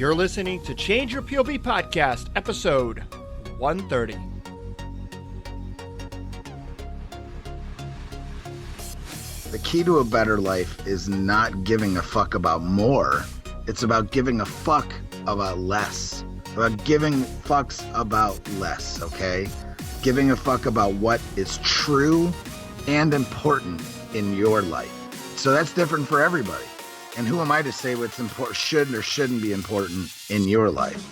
You're listening to Change Your POV Podcast, episode 130. The key to a better life is not giving a fuck about more. It's about giving a fuck about less. About giving fucks about less, okay? Giving a fuck about what is true and important in your life. So that's different for everybody. And who am I to say what's important, should or shouldn't be important in your life?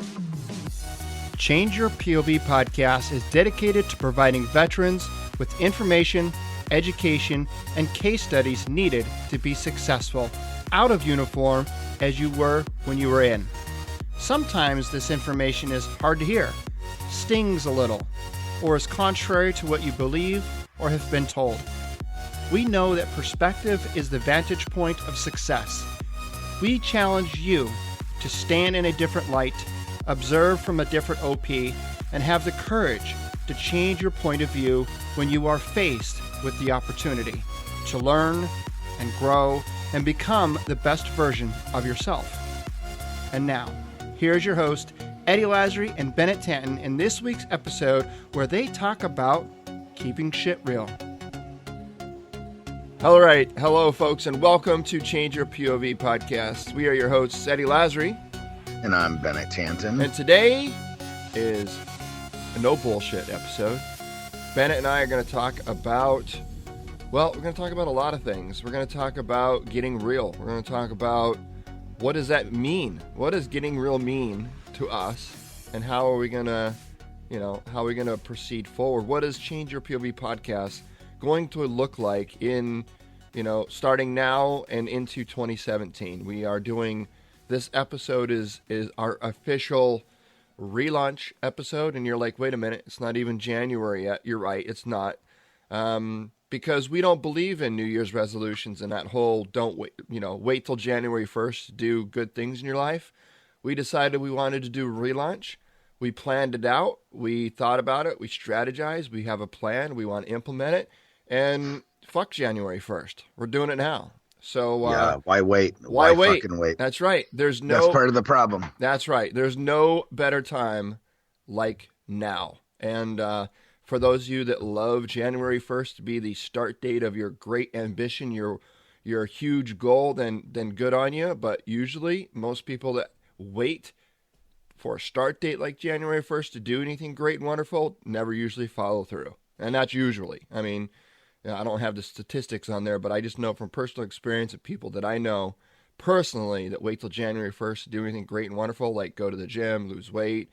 Change Your POV Podcast is dedicated to providing veterans with information, education, and case studies needed to be successful out of uniform as you were when you were in. Sometimes this information is hard to hear, stings a little, or is contrary to what you believe or have been told. We know that perspective is the vantage point of success. We challenge you to stand in a different light, observe from a different OP, and have the courage to change your point of view when you are faced with the opportunity to learn and grow and become the best version of yourself. And now, here's your host, Eddie Lazary and Bennett Tanton in this week's episode where they talk about keeping shit real. All right. Hello, folks, and welcome to Change Your POV Podcast. We are your hosts, Eddie Lazary. And I'm Bennett Tanton. And today is a no bullshit episode. Bennett and I are going to talk about, we're going to talk about a lot of things. We're going to talk about getting real. We're going to talk about what does that mean? What does getting real mean to us? And how are we going to, how are we going to proceed forward? What does Change Your POV Podcast going to look like in, starting now and into 2017? We are doing, this episode is our official relaunch episode, and you're like, wait a minute, it's not even January yet. You're right, it's not. Because we don't believe in New Year's resolutions and that whole wait till January 1st to do good things in your life. We decided we wanted to do relaunch. We planned it out. We thought about it. We strategized. We have a plan. We want to implement it. And fuck January 1st. We're doing it now. So why wait? Why wait? Fucking wait? That's right. That's part of the problem. That's right. There's no better time like now. And for those of you that love January 1st to be the start date of your great ambition, your huge goal, then good on you. But usually, most people that wait for a start date like January 1st to do anything great and wonderful never usually follow through. And that's usually. I mean, I don't have the statistics on there, but I just know from personal experience of people that I know personally that wait till January 1st to do anything great and wonderful, like go to the gym, lose weight,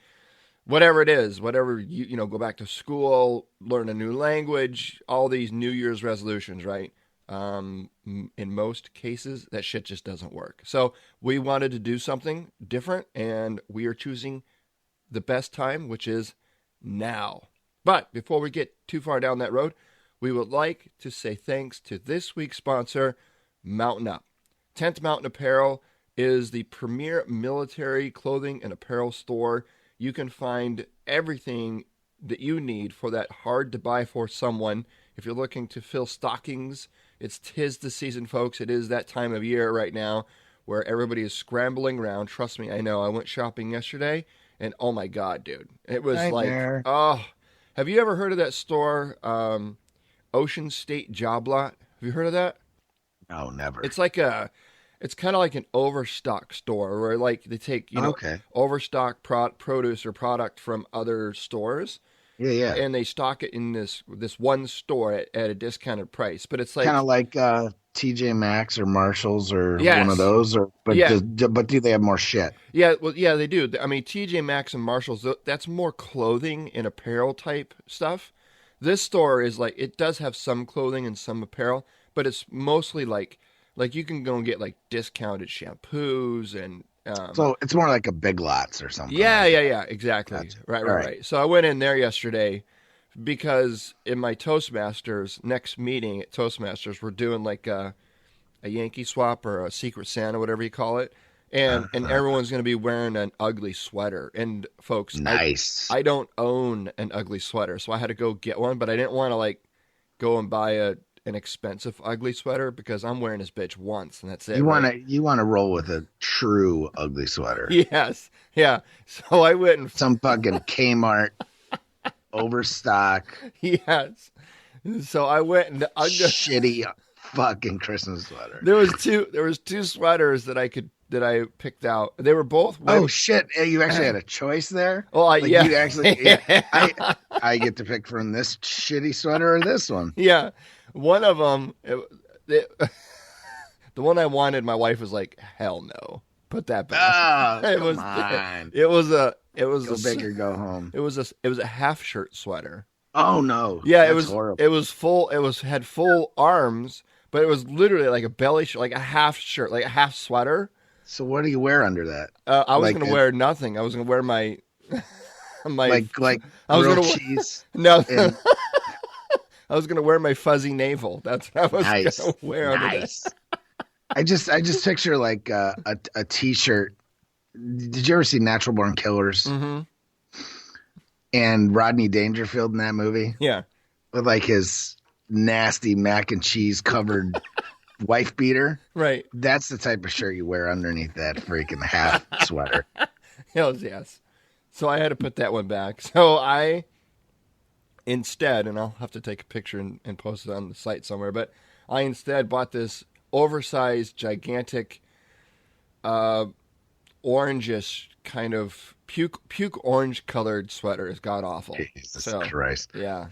whatever it is, whatever, go back to school, learn a new language, all these New Year's resolutions, right? In most cases, that shit just doesn't work. So we wanted to do something different, and we are choosing the best time, which is now. But before we get too far down that road, we would like to say thanks to this week's sponsor, Mountain Up. 10th Mountain Apparel is the premier military clothing and apparel store. You can find everything that you need for that hard to buy for someone. If you're looking to fill stockings, tis the season, folks. It is that time of year right now where everybody is scrambling around. Trust me, I know. I went shopping yesterday, and oh my God, dude. It was Nightmare. Have you ever heard of that store, Ocean State Job Lot? Have you heard of that? No, never. It's kind of like an overstock store where like they take, overstock produce or product from other stores. Yeah. And they stock it in this one store at a discounted price. But it's like kind of like TJ Maxx or Marshalls or yes. one of those, but yeah. But do they have more shit? Yeah, well, yeah, they do. I mean, TJ Maxx and Marshalls, that's more clothing and apparel type stuff. This store is like, it does have some clothing and some apparel, but it's mostly like you can go and get like discounted shampoos and so it's more like a Big Lots or something. Yeah, exactly. Gotcha. Right. So I went in there yesterday because in my Toastmasters next meeting at Toastmasters, we're doing like a Yankee swap or a Secret Santa, whatever you call it. And everyone's going to be wearing an ugly sweater. And folks, nice. I don't own an ugly sweater, so I had to go get one, but I didn't want to like go and buy an expensive ugly sweater because I'm wearing this bitch once and that's it. You wanna roll with a true ugly sweater. Yes. Yeah. So I went and Some fucking Kmart overstock. yes. So I went and shitty fucking Christmas sweater. There was two sweaters that I picked out. They were both oh shit! You actually had a choice there. Well, yeah. You actually, yeah, I get to pick from this shitty sweater or this one. Yeah, one of them, the one I wanted. My wife was like, "Hell no, put that back." Oh, it was go big or go home. It was a half shirt sweater. Oh no! Yeah, That's horrible. It was full. Had full arms, but it was literally like a belly shirt, like a half shirt, like a half sweater. So what do you wear under that? I was going to wear nothing. I was going to wear my like I was grilled gonna cheese. No. And... I was going to wear my fuzzy navel. That's what I was going to wear under that. I just picture like a t-shirt. Did you ever see Natural Born Killers? Mm-hmm. And Rodney Dangerfield in that movie? Yeah. With like his nasty mac and cheese covered wife beater. Right. That's the type of shirt you wear underneath that freaking half sweater. Hells yes. So I had to put that one back. So I instead, and I'll have to take a picture and post it on the site somewhere, but I instead bought this oversized, gigantic, orangish kind of puke orange colored sweater. Is god awful. Jesus Christ. Yeah.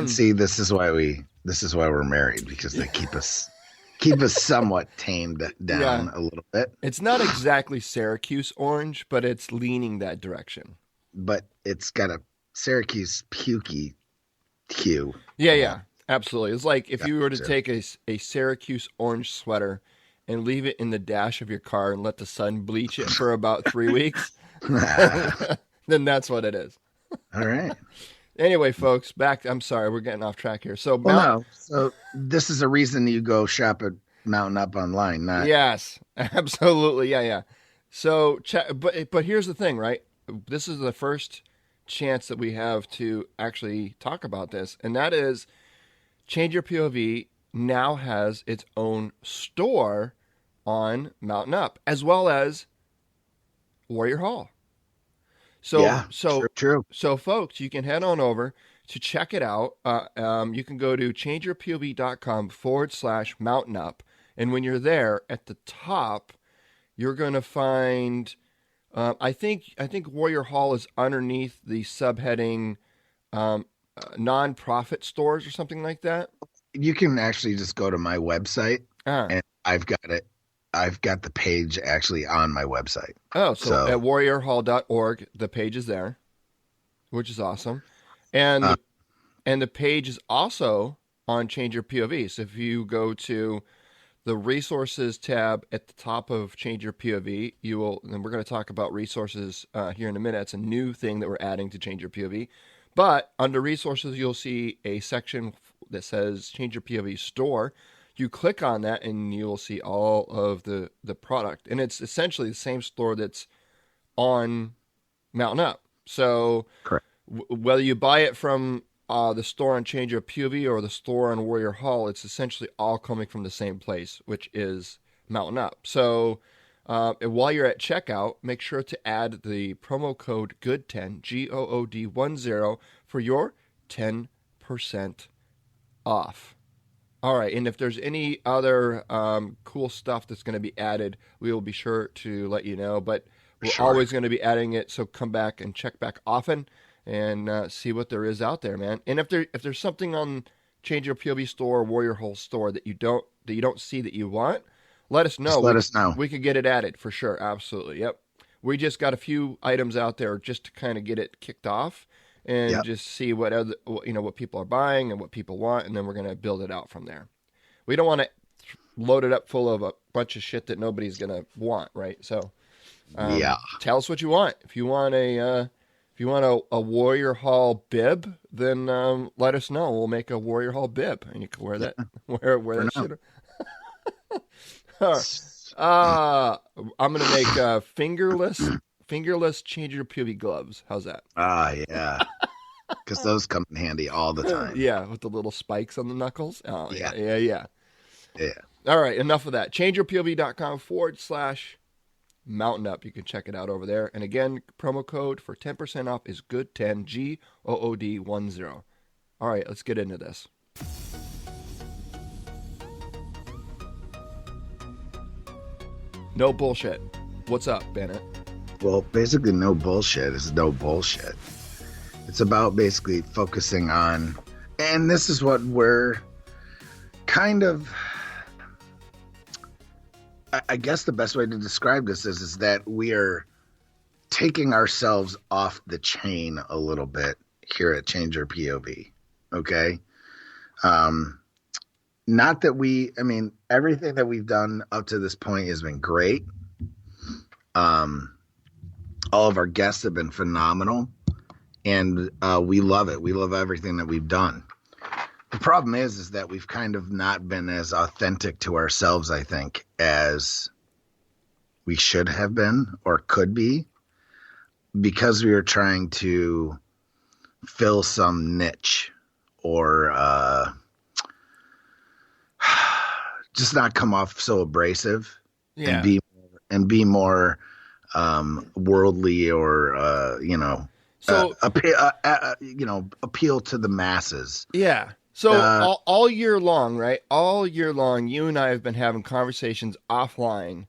See, this is why we're married, because they keep us somewhat tamed down a little bit. It's not exactly Syracuse orange, but it's leaning that direction. But it's got a Syracuse pukey hue. Yeah, absolutely. It's like if you were to take a Syracuse orange sweater and leave it in the dash of your car and let the sun bleach it for about 3 weeks, then that's what it is. All right. Anyway, folks, I'm sorry, we're getting off track here. So, So this is a reason you go shop at Mountain Up online, not... Yes, absolutely. Yeah. So, but here's the thing, right? This is the first chance that we have to actually talk about this, and that is Change Your POV now has its own store on Mountain Up, as well as Warrior Hall. So, true. So, folks, you can head on over to check it out. You can go to changeyourpov.com/mountain up. And when you're there at the top, you're going to find, I think Warrior Hall is underneath the subheading nonprofit stores or something like that. You can actually just go to my website, and I've got it. I've got the page actually on my website. Oh, so at warriorhall.org, the page is there, which is awesome. And the page is also on Change Your POV. So if you go to the resources tab at the top of Change Your POV, you will, and we're going to talk about resources here in a minute. It's a new thing that we're adding to Change Your POV. But under resources, you'll see a section that says Change Your POV store. You click on that and you'll see all of the product. And it's essentially the same store that's on Mountain Up. So correct. Whether you buy it from the store on Change Your POV or the store on Warrior Hall, it's essentially all coming from the same place, which is Mountain Up. So while you're at checkout, make sure to add the promo code GOOD10, GOOD10, for your 10% off. All right, and if there's any other cool stuff that's going to be added, we will be sure to let you know. But we're always going to be adding it, so come back and check back often and see what there is out there, man. And if there's something on Change Your POV store or Warrior Hole store that you don't see that you want, let us know. Just let us know. We could get it added for sure. Absolutely. Yep. We just got a few items out there just to kind of get it kicked off. And just see what people are buying and what people want, and then we're going to build it out from there. We don't want to load it up full of a bunch of shit that nobody's going to want, right? So, tell us what you want. If you want a Warrior Hall bib, then let us know. We'll make a Warrior Hall bib, and you can wear that. Wear that shit. I'm going to make fingerless Change Your POV gloves. How's that? Yeah. because those come in handy all the time. Yeah, with the little spikes on the knuckles. Oh, Yeah. yeah. Yeah. All right, enough of that. ChangeYourPOV.com/Mountain Up. You can check it out over there. And again, promo code for 10% off is GOOD10, GOOD10. All right, let's get into this. No bullshit. What's up, Bennett? Well, basically, no bullshit is no bullshit. It's about basically focusing on, and this is what we're kind of, I guess the best way to describe this is that we are taking ourselves off the chain a little bit here at Change Your POV. Okay. Not that everything that we've done up to this point has been great. All of our guests have been phenomenal, and we love it. We love everything that we've done. The problem is that we've kind of not been as authentic to ourselves, I think, as we should have been or could be, because we were trying to fill some niche or just not come off so abrasive and be more worldly or appeal to the masses. Yeah. So all year long, right? All year long, you and I have been having conversations offline,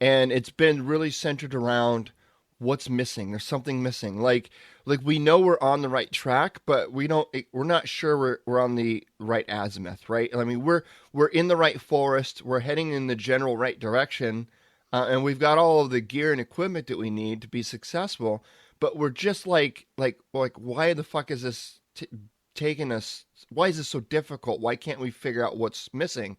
and it's been really centered around what's missing. There's something missing. Like we know we're on the right track, but we're not sure we're on the right azimuth, right? I mean, we're in the right forest. We're heading in the general right direction, and we've got all of the gear and equipment that we need to be successful. But we're just like why the fuck is this taking us? Why is this so difficult? Why can't we figure out what's missing?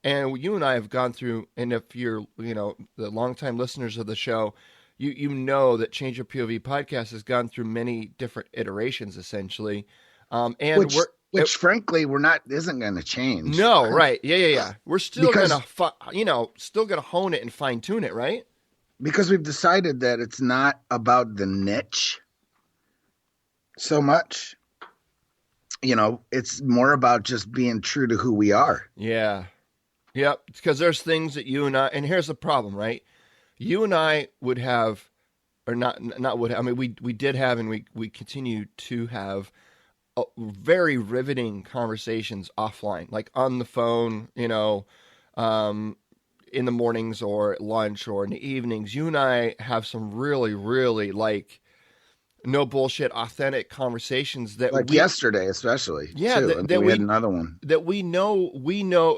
And you and I have gone through, and if you're, the longtime listeners of the show, you know that Change Your POV podcast has gone through many different iterations, essentially. And which frankly, isn't going to change. No, right. Yeah. We're still going to hone it and fine tune it, right? Because we've decided that it's not about the niche so much. It's more about just being true to who we are. Yeah. Yep. Because there's things that you and I, and here's the problem, right? You and I would have, or not would have, I mean, we did have, and we continue to have very riveting conversations offline, like on the phone, in the mornings or at lunch or in the evenings. You and I have some really, really no bullshit, authentic conversations that yesterday, especially. Yeah, that we had another one that we know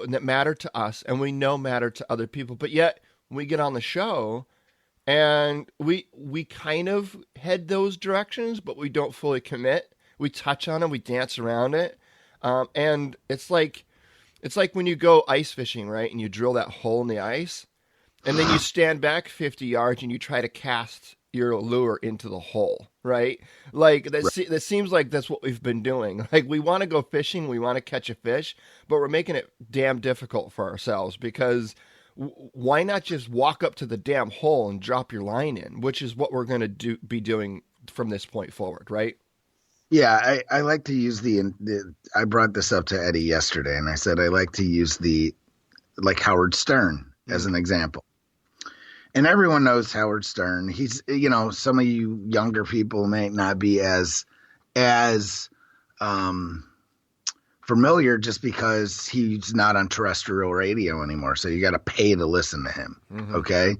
that matter to us, and we know matter to other people. But yet we get on the show, and we kind of head those directions, but we don't fully commit. We touch on it, we dance around it, and it's like when you go ice fishing, right? And you drill that hole in the ice, and then you stand back 50 yards and you try to cast your lure into the hole, right? That seems like that's what we've been doing. Like, we want to go fishing, we want to catch a fish, but we're making it damn difficult for ourselves, because why not just walk up to the damn hole and drop your line in, which is what we're going to be doing from this point forward, right? Yeah, I like to use I brought this up to Eddie yesterday, and I said I like to use Howard Stern as an example. And everyone knows Howard Stern. He's, some of you younger people may not be as familiar, just because he's not on terrestrial radio anymore. So you got to pay to listen to him. Mm-hmm. Okay.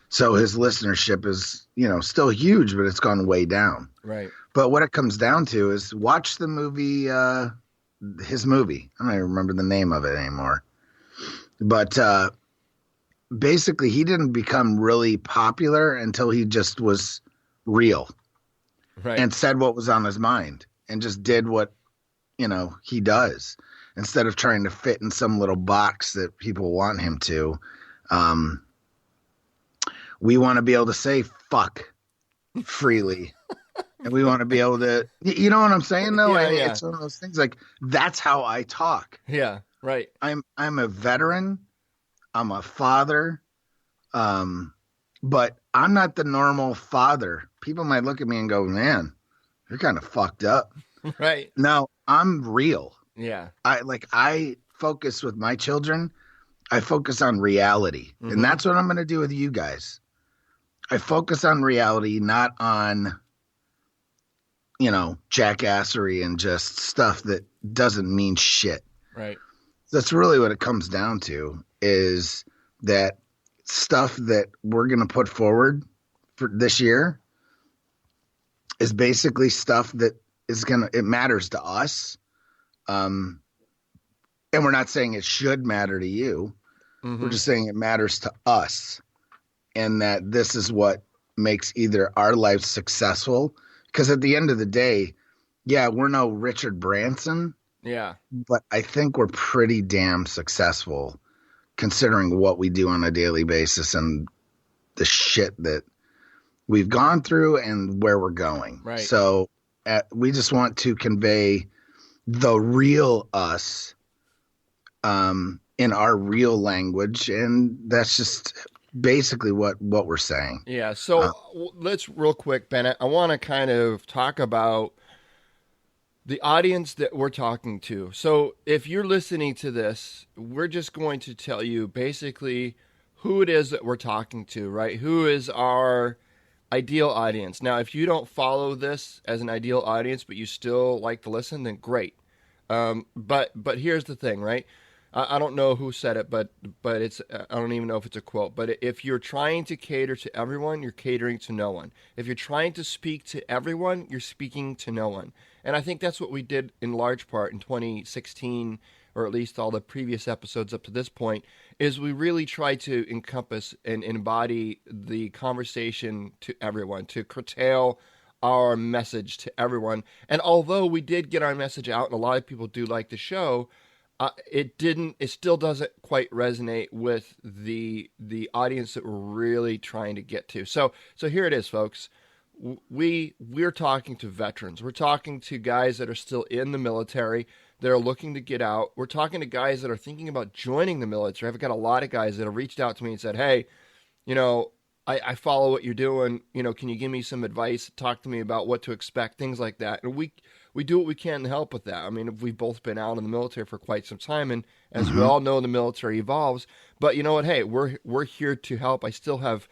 So his listenership is, still huge, but it's gone way down. Right. But what it comes down to is watch the movie, his movie. I don't even remember the name of it anymore. But basically, he didn't become really popular until he just was real, right, and said what was on his mind and just did what, he does, instead of trying to fit in some little box that people want him to. We want to be able to say fuck freely. And we want to be able to, you know what I'm saying, though? Yeah. It's one of those things, that's how I talk. Yeah, right. I'm a veteran. I'm a father. But I'm not the normal father. People might look at me and go, man, you're kind of fucked up. Right. No, I'm real. Yeah. I focus with my children. I focus on reality. And Mm-hmm. that's what I'm going to do with you guys. I focus on reality, not on, jackassery and just stuff that doesn't mean shit. Right. That's really what it comes down to, is that stuff that we're going to put forward for this year is basically stuff that it matters to us. And we're not saying it should matter to you. Mm-hmm. We're just saying it matters to us, and that this is what makes either our life successful. Because at the end of the day, yeah, we're no Richard Branson. Yeah. But I think we're pretty damn successful considering what we do on a daily basis and the shit that we've gone through and where we're going. Right. So we just want to convey the real us in our real language. And that's just basically what we're saying. Yeah. So let's real quick, Bennett, I want to kind of talk about the audience that we're talking to. So if you're listening to this, we're just going to tell you basically who it is that we're talking to, right? Who is our ideal audience. Now, if you don't follow this as an ideal audience, but you still like to listen, then great. But here's the thing, right? I don't know who said it, but it's I don't even know if it's a quote. But if you're trying to cater to everyone, you're catering to no one. If you're trying to speak to everyone, you're speaking to no one. And I think that's what we did in large part in 2016, or at least all the previous episodes up to this point, is we really tried to encompass and embody the conversation to everyone, to curtail our message to everyone. And although we did get our message out, and a lot of people do like the show, it still doesn't quite resonate with the audience that we're really trying to get to. So here it is, folks. We're talking to veterans. We're talking to guys that are still in the military. They're looking to get out. We're talking to guys that are thinking about joining the military. I've got a lot of guys that have reached out to me and said, hey, I follow what you're doing. Can you give me some advice? Talk to me about what to expect, things like that. And we do what we can to help with that. I mean, we've both been out in the military for quite some time, and as we all know, the military evolves. But you know what? Hey, we're here to help. I still have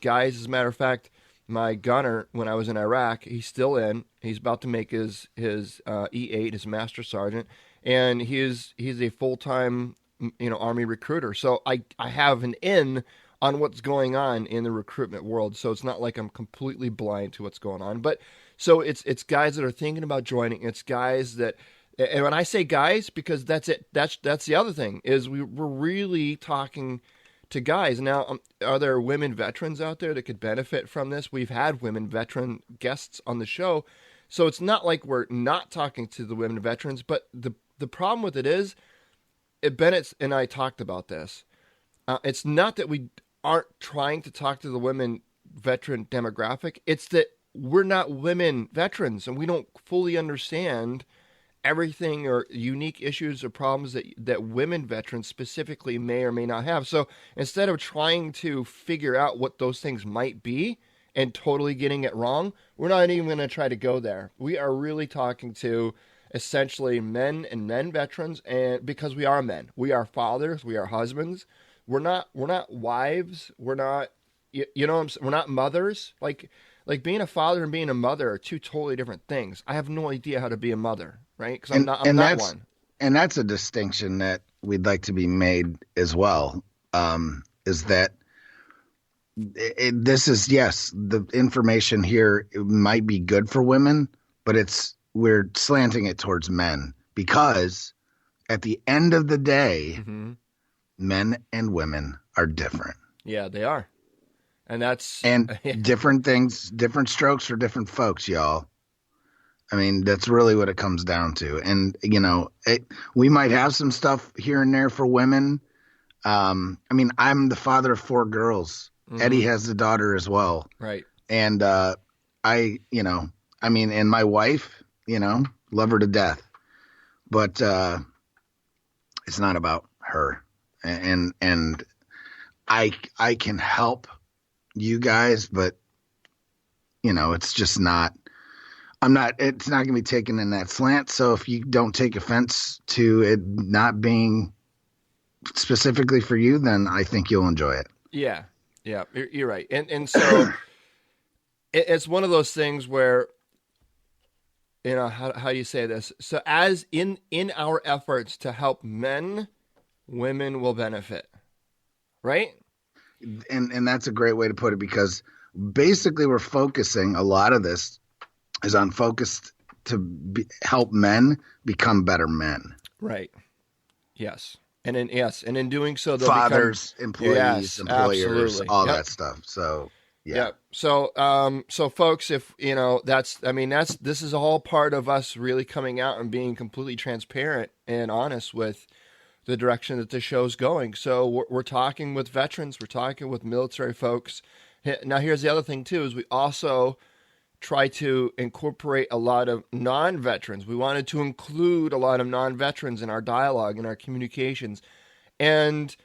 guys. As a matter of fact, my gunner, when I was in Iraq, he's still in. He's about to make his E8, his master sergeant, and he's a full-time Army recruiter. So I have an in on what's going on in the recruitment world. So it's not like I'm completely blind to what's going on. But so it's guys that are thinking about joining. It's guys that, and when I say guys, because that's it. That's the other thing, is we're really talking to guys. Now, are there women veterans out there that could benefit from this? We've had women veteran guests on the show. So it's not like we're not talking to the women veterans, but the problem with it is, Bennett and I talked about this. It's not that we aren't trying to talk to the women veteran demographic. It's that we're not women veterans, and we don't fully understand everything or unique issues or problems that women veterans specifically may or may not have. So instead of trying to figure out what those things might be and totally getting it wrong, we're not even going to try to go there. We are really talking to essentially men and men veterans, and because we are men, we are fathers, we are husbands. We're not wives. We're not, we're not mothers. Like being a father and being a mother are two totally different things. I have no idea how to be a mother, right? Because I'm not one. And that's a distinction that we'd like to be made as well. Is that this is, yes, the information here might be good for women, but we're slanting it towards men, because at the end of the day, men and women are different. Yeah, they are. And that's different things, different strokes for different folks, y'all. I mean, that's really what it comes down to. And, we might have some stuff here and there for women. I mean, I'm the father of 4 girls. Eddie has a daughter as well. Right. And and my wife, love her to death. But it's not about her. And I can help you guys, but it's just not It's not going to be taken in that slant. So if you don't take offense to it not being specifically for you, then I think you'll enjoy it. Yeah. Yeah. You're right. And so it's one of those things where, how do you say this? So as in our efforts to help men, women will benefit. Right? And that's a great way to put it, because basically we're focusing, a lot of this is on focused to help men become better men. Right. Yes. And in doing so, they'll fathers, become, employees, employers, absolutely. all that stuff. So yeah. So folks, if this is all part of us really coming out and being completely transparent and honest with the direction that the show's going. So we're talking with veterans, we're talking with military folks. Now, here's the other thing too: is we also try to incorporate a lot of non-veterans. We wanted to include a lot of non-veterans in our dialogue, in our communications. And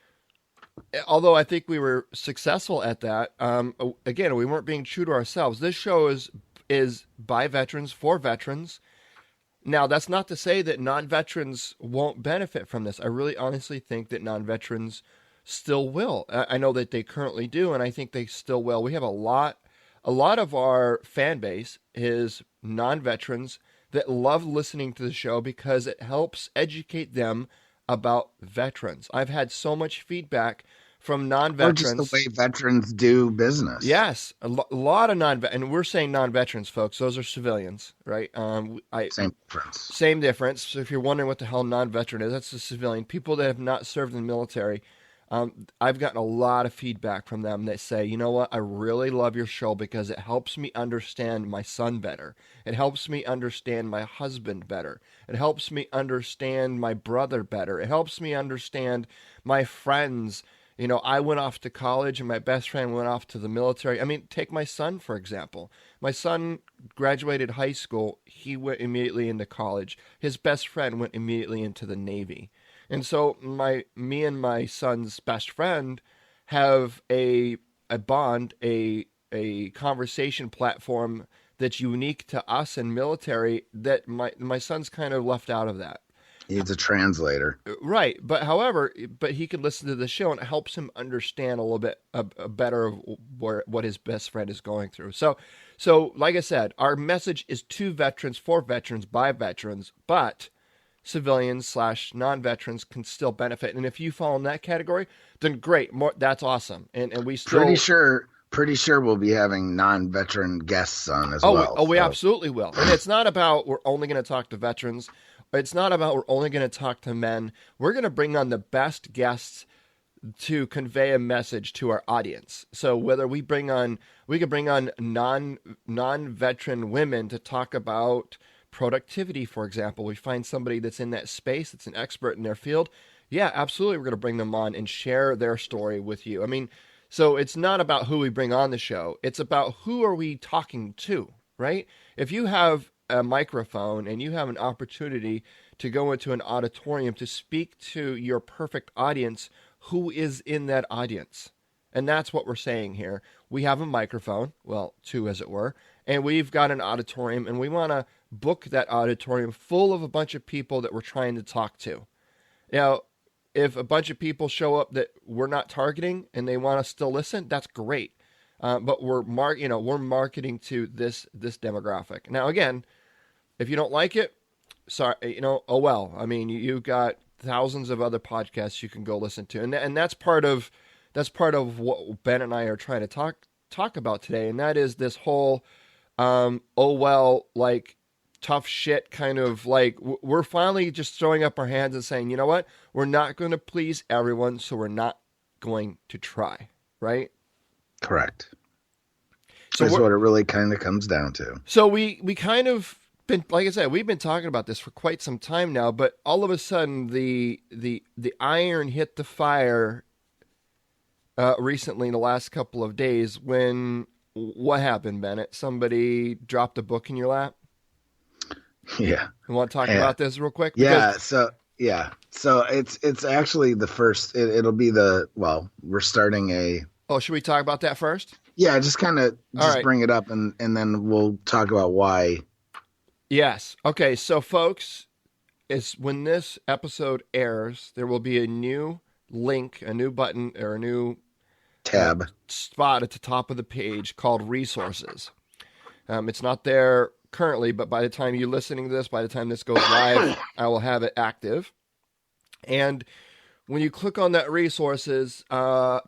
although I think we were successful at that, again, we weren't being true to ourselves. This show is by veterans, for veterans. Now, that's not to say that non-veterans won't benefit from this. I really honestly think that non-veterans still will. I know that they currently do, and I think they still will. We have a lot of our fan base is non-veterans that love listening to the show because it helps educate them about veterans. I've had so much feedback from non-veterans. Or just the way veterans do business. Yes, a lot of and we're saying non-veterans, folks. Those are civilians, right? Same difference. Same difference. So if you're wondering what the hell non-veteran is, that's a civilian. People that have not served in the military. I've gotten a lot of feedback from them that say, you know what, I really love your show because it helps me understand my son better. It helps me understand my husband better. It helps me understand my brother better. It helps me understand my friends. I went off to college and my best friend went off to the military. I mean, take my son, for example. My son graduated high school. He went immediately into college. His best friend went immediately into the Navy. And so me and my son's best friend have a bond, a conversation platform that's unique to us in military that my son's kind of left out of that. He's a translator. Right. But he can listen to the show and it helps him understand a little bit better of what his best friend is going through. So like I said, our message is to veterans, for veterans, by veterans, but civilians / non-veterans can still benefit. And if you fall in that category, then great. That's awesome. And we still... Pretty sure we'll be having non-veteran guests on as well. We absolutely will. And it's not about we're only going to talk to veterans. It's not about we're only going to talk to men. We're going to bring on the best guests to convey a message to our audience. So whether we could bring on non-veteran women to talk about productivity, for example. We find somebody that's in that space, that's an expert in their field. Yeah, absolutely. We're going to bring them on and share their story with you. I mean, so it's not about who we bring on the show. It's about who are we talking to, right? If you have a microphone and you have an opportunity to go into an auditorium to speak to your perfect audience, who is in that audience? And that's what we're saying here. We have a microphone, well, two as it were, and we've got an auditorium, and we want to book that auditorium full of a bunch of people that we're trying to talk to. Now, if a bunch of people show up that we're not targeting and they want to still listen, that's great. But we're marketing to this demographic. Now, again, if you don't like it, sorry, oh well. I mean, you've got thousands of other podcasts you can go listen to, and that's part of what Ben and I are trying to talk about today, and that is this whole like tough shit kind of like we're finally just throwing up our hands and saying, you know what, we're not going to please everyone, so we're not going to try, right? Correct. So that's what it really kind of comes down to. So we kind of been, like I said, we've been talking about this for quite some time now, but all of a sudden the iron hit the fire recently in the last couple of days when what happened, Bennett? Somebody dropped a book in your lap? Yeah. You want to talk about this real quick? So it's actually the first, it'll be we're starting a... Oh, should we talk about that first? Yeah, just kind of bring it up and then we'll talk about why Yes. Okay, so folks, it's when this episode airs, there will be a new link, a new button, or a new Tab. spot at the top of the page called Resources. It's not there currently, but by the time you're listening to this, by the time this goes live, I will have it active. And when you click on that resources,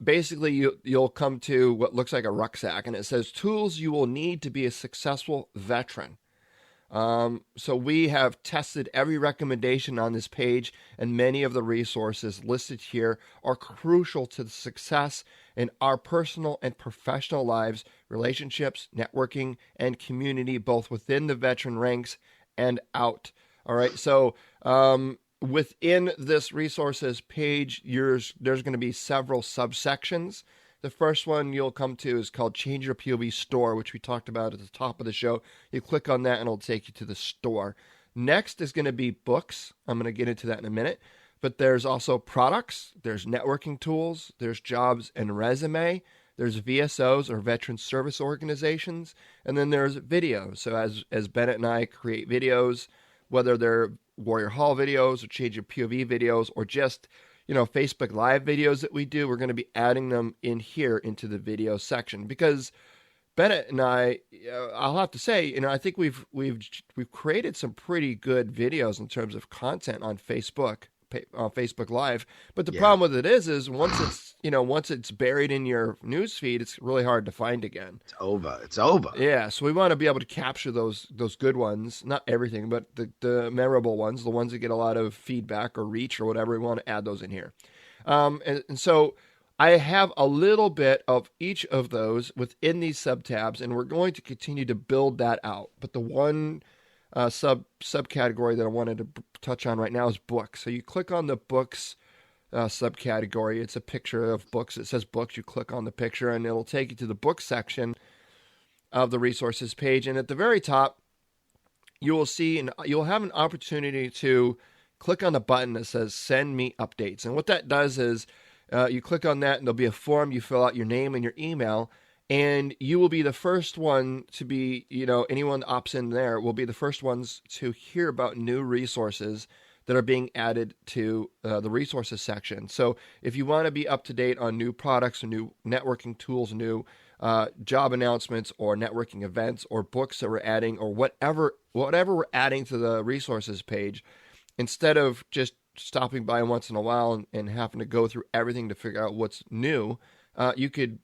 basically you'll come to what looks like a rucksack, and it says tools you will need to be a successful veteran. So we have tested every recommendation on this page, and many of the resources listed here are crucial to the success in our personal and professional lives, relationships, networking, and community, both within the veteran ranks and out. All right. So, within this resources page, there's going to be several subsections. The first one you'll come to is called Change Your POV Store, which we talked about at the top of the show. You click on that and it'll take you to the store. Next is going to be books. I'm going to get into that in a minute. But there's also products, there's networking tools, there's jobs and resume, there's VSOs or veteran service organizations, and then there's videos. So as Bennett and I create videos, whether they're Warrior Hall videos or Change Your POV videos or just Facebook Live videos that we do, we're going to be adding them in here into the video section because Bennett and I'll have to say, I think we've created some pretty good videos in terms of content on Facebook Live. But the problem with it is once it's buried in your newsfeed, it's really hard to find again. It's over. Yeah, so we want to be able to capture those good ones, not everything, but the memorable ones, the ones that get a lot of feedback or reach or whatever. We want to add those in here. And so I have a little bit of each of those within these subtabs, and we're going to continue to build that out. But the one subcategory that I wanted to touch on right now is books. So you click on the books subcategory. It's a picture of books. It says books. You click on the picture, and it'll take you to the book section of the resources page. And at the very top, you will see, and you'll have an opportunity to click on the button that says "Send me updates." And what that does is you click on that, and there'll be a form. You fill out your name and your email. And you will be the first one to be, anyone that opts in there will be the first ones to hear about new resources that are being added to the resources section. So if you want to be up to date on new products, or new networking tools, new job announcements, or networking events, or books that we're adding, or whatever we're adding to the resources page, instead of just stopping by once in a while and having to go through everything to figure out what's new, you could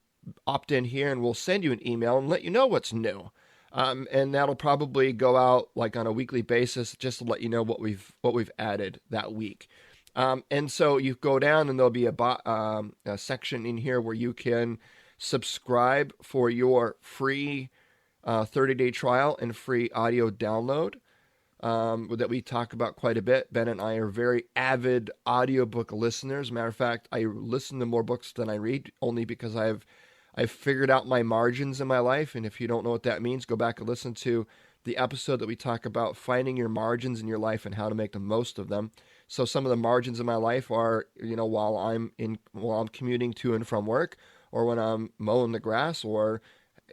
opt in here and we'll send you an email and let you know what's new. And that'll probably go out like on a weekly basis just to let you know what we've added that week. And so you go down and there'll be a section in here where you can subscribe for your free 30-day trial and free audio download that we talk about quite a bit. Ben and I are very avid audiobook listeners. Matter of fact, I listen to more books than I read only because I've figured out my margins in my life, and if you don't know what that means, go back and listen to the episode that we talk about finding your margins in your life and how to make the most of them. So some of the margins in my life are, while I'm commuting to and from work, or when I'm mowing the grass, or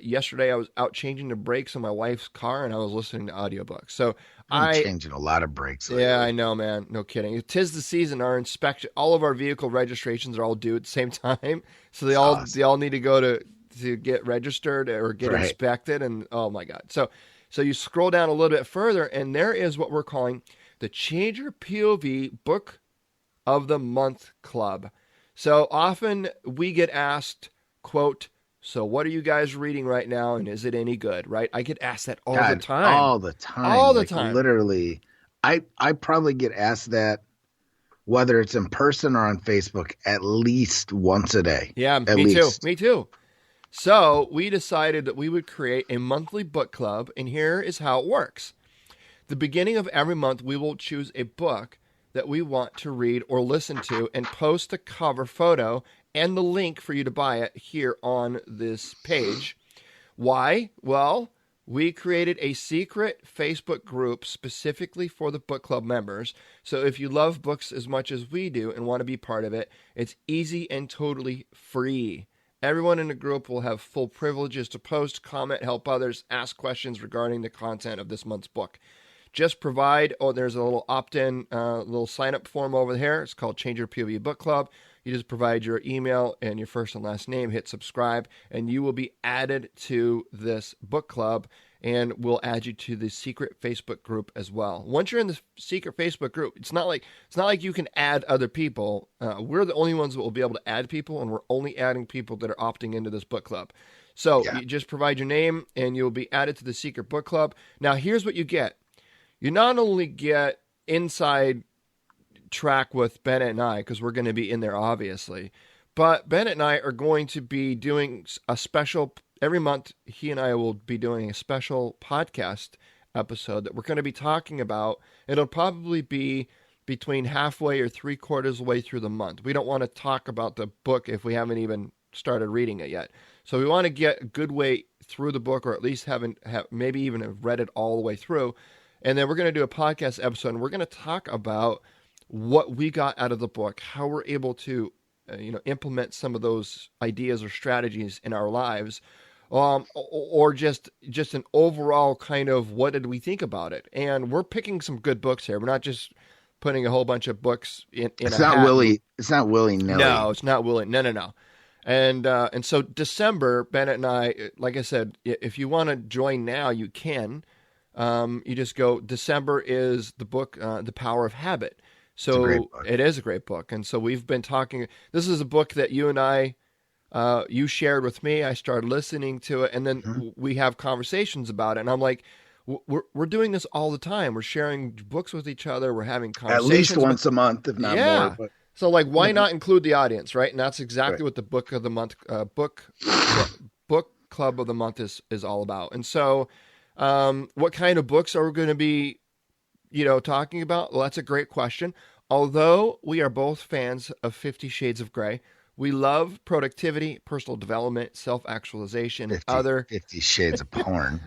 yesterday I was out changing the brakes on my wife's car and I was listening to audiobooks. So I'm changing a lot of brakes lately. Yeah, I know, man. No kidding. 'Tis the season. Our inspection, all of our vehicle registrations are all due at the same time. So they all need to go to get registered or get inspected. And oh my God. So you scroll down a little bit further and there is what we're calling the Change Your POV Book of the Month Club. So often we get asked, quote, "So what are you guys reading right now, and is it any good?" Right? I get asked that all the time. All the time. Literally, I probably get asked that, whether it's in person or on Facebook, at least once a day. Yeah, me too. So we decided that we would create a monthly book club, and here is how it works. The beginning of every month, we will choose a book that we want to read or listen to and post a cover photo and the link for you to buy it here on this page. Why? Well, we created a secret Facebook group specifically for the book club members. So if you love books as much as we do and want to be part of it, it's easy and totally free. Everyone in the group will have full privileges to post, comment, help others, ask questions regarding the content of this month's book. Just provide, there's a little opt-in, little sign-up form over here. It's called Change Your POV Book Club. You just provide your email and your first and last name, hit subscribe, and you will be added to this book club, and we'll add you to the secret Facebook group as well. Once you're in the secret Facebook group, it's not like you can add other people. We're the only ones that will be able to add people, and we're only adding people that are opting into this book club. So you just provide your name, and you'll be added to the secret book club. Now, here's what you get. You not only get inside track with Bennett and I, because we're going to be in there, obviously, but Bennett and I are going to be doing a special every month. He and I will be doing a special podcast episode that we're going to be talking about. It'll probably be between halfway or 3/4 of the way through the month. We don't want to talk about the book if we haven't even started reading it yet. So we want to get a good way through the book, or at least maybe even have read it all the way through. And then we're going to do a podcast episode, and we're going to talk about what we got out of the book, how we're able to, implement some of those ideas or strategies in our lives, or just an overall kind of what did we think about it. And we're picking some good books here. We're not just putting a whole bunch of books in it's a not hat. It's not willy-nilly. No, it's not willy. No. And so December, Bennett and I, like I said, if you want to join now, you can. You just go, December is the book, The Power of Habit. So it is a great book. And so we've been talking, this is a book that you and I, you shared with me. I started listening to it, and then we have conversations about it. And I'm like, we're doing this all the time. We're sharing books with each other. We're having conversations. At least once a month, if not more. But... So like, why not include the audience, right? And that's exactly what the book of the month, book club of the month is all about. And so, what kind of books are we going to be, talking about? Well, that's a great question. Although we are both fans of 50 Shades of Grey, we love productivity, personal development, self-actualization, and other 50 Shades of Porn.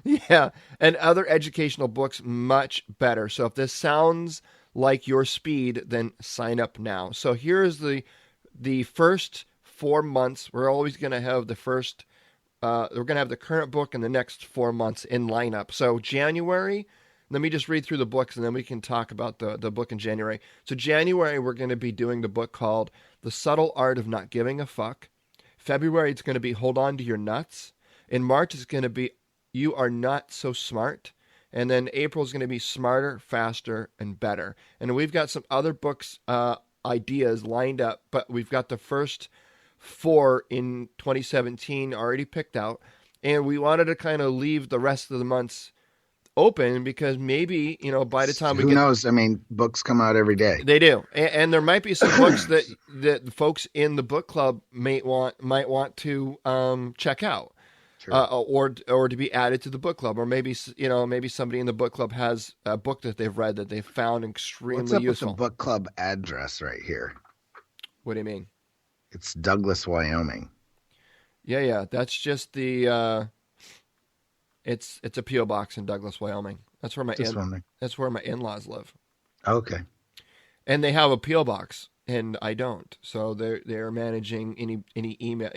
And other educational books much better. So if this sounds like your speed, then sign up now. So here's the first 4 months. We're always going to have the first. We're going to have the current book and the next 4 months in lineup. So January. Let me just read through the books, and then we can talk about the book in January. So January, we're going to be doing the book called The Subtle Art of Not Giving a Fuck. February, it's going to be Hold On to Your Nuts. In March, it's going to be You Are Not So Smart. And then April is going to be Smarter, Faster, and Better. And we've got some other books, ideas lined up, but we've got the first 4 in 2017 already picked out. And we wanted to kind of leave the rest of the months open, because maybe, by the time who knows? I mean, books come out every day. They do. And there might be some books that folks in the book club might want to check out. Or to be added to the book club, or maybe somebody in the book club has a book that they've read that they found extremely useful. What's up with the book club address right here? What do you mean? It's Douglas, Wyoming. Yeah, that's just the. It's a PO box in Douglas, Wyoming. That's where my in-laws live. Okay. And they have a PO box, and I don't. So they're managing any email,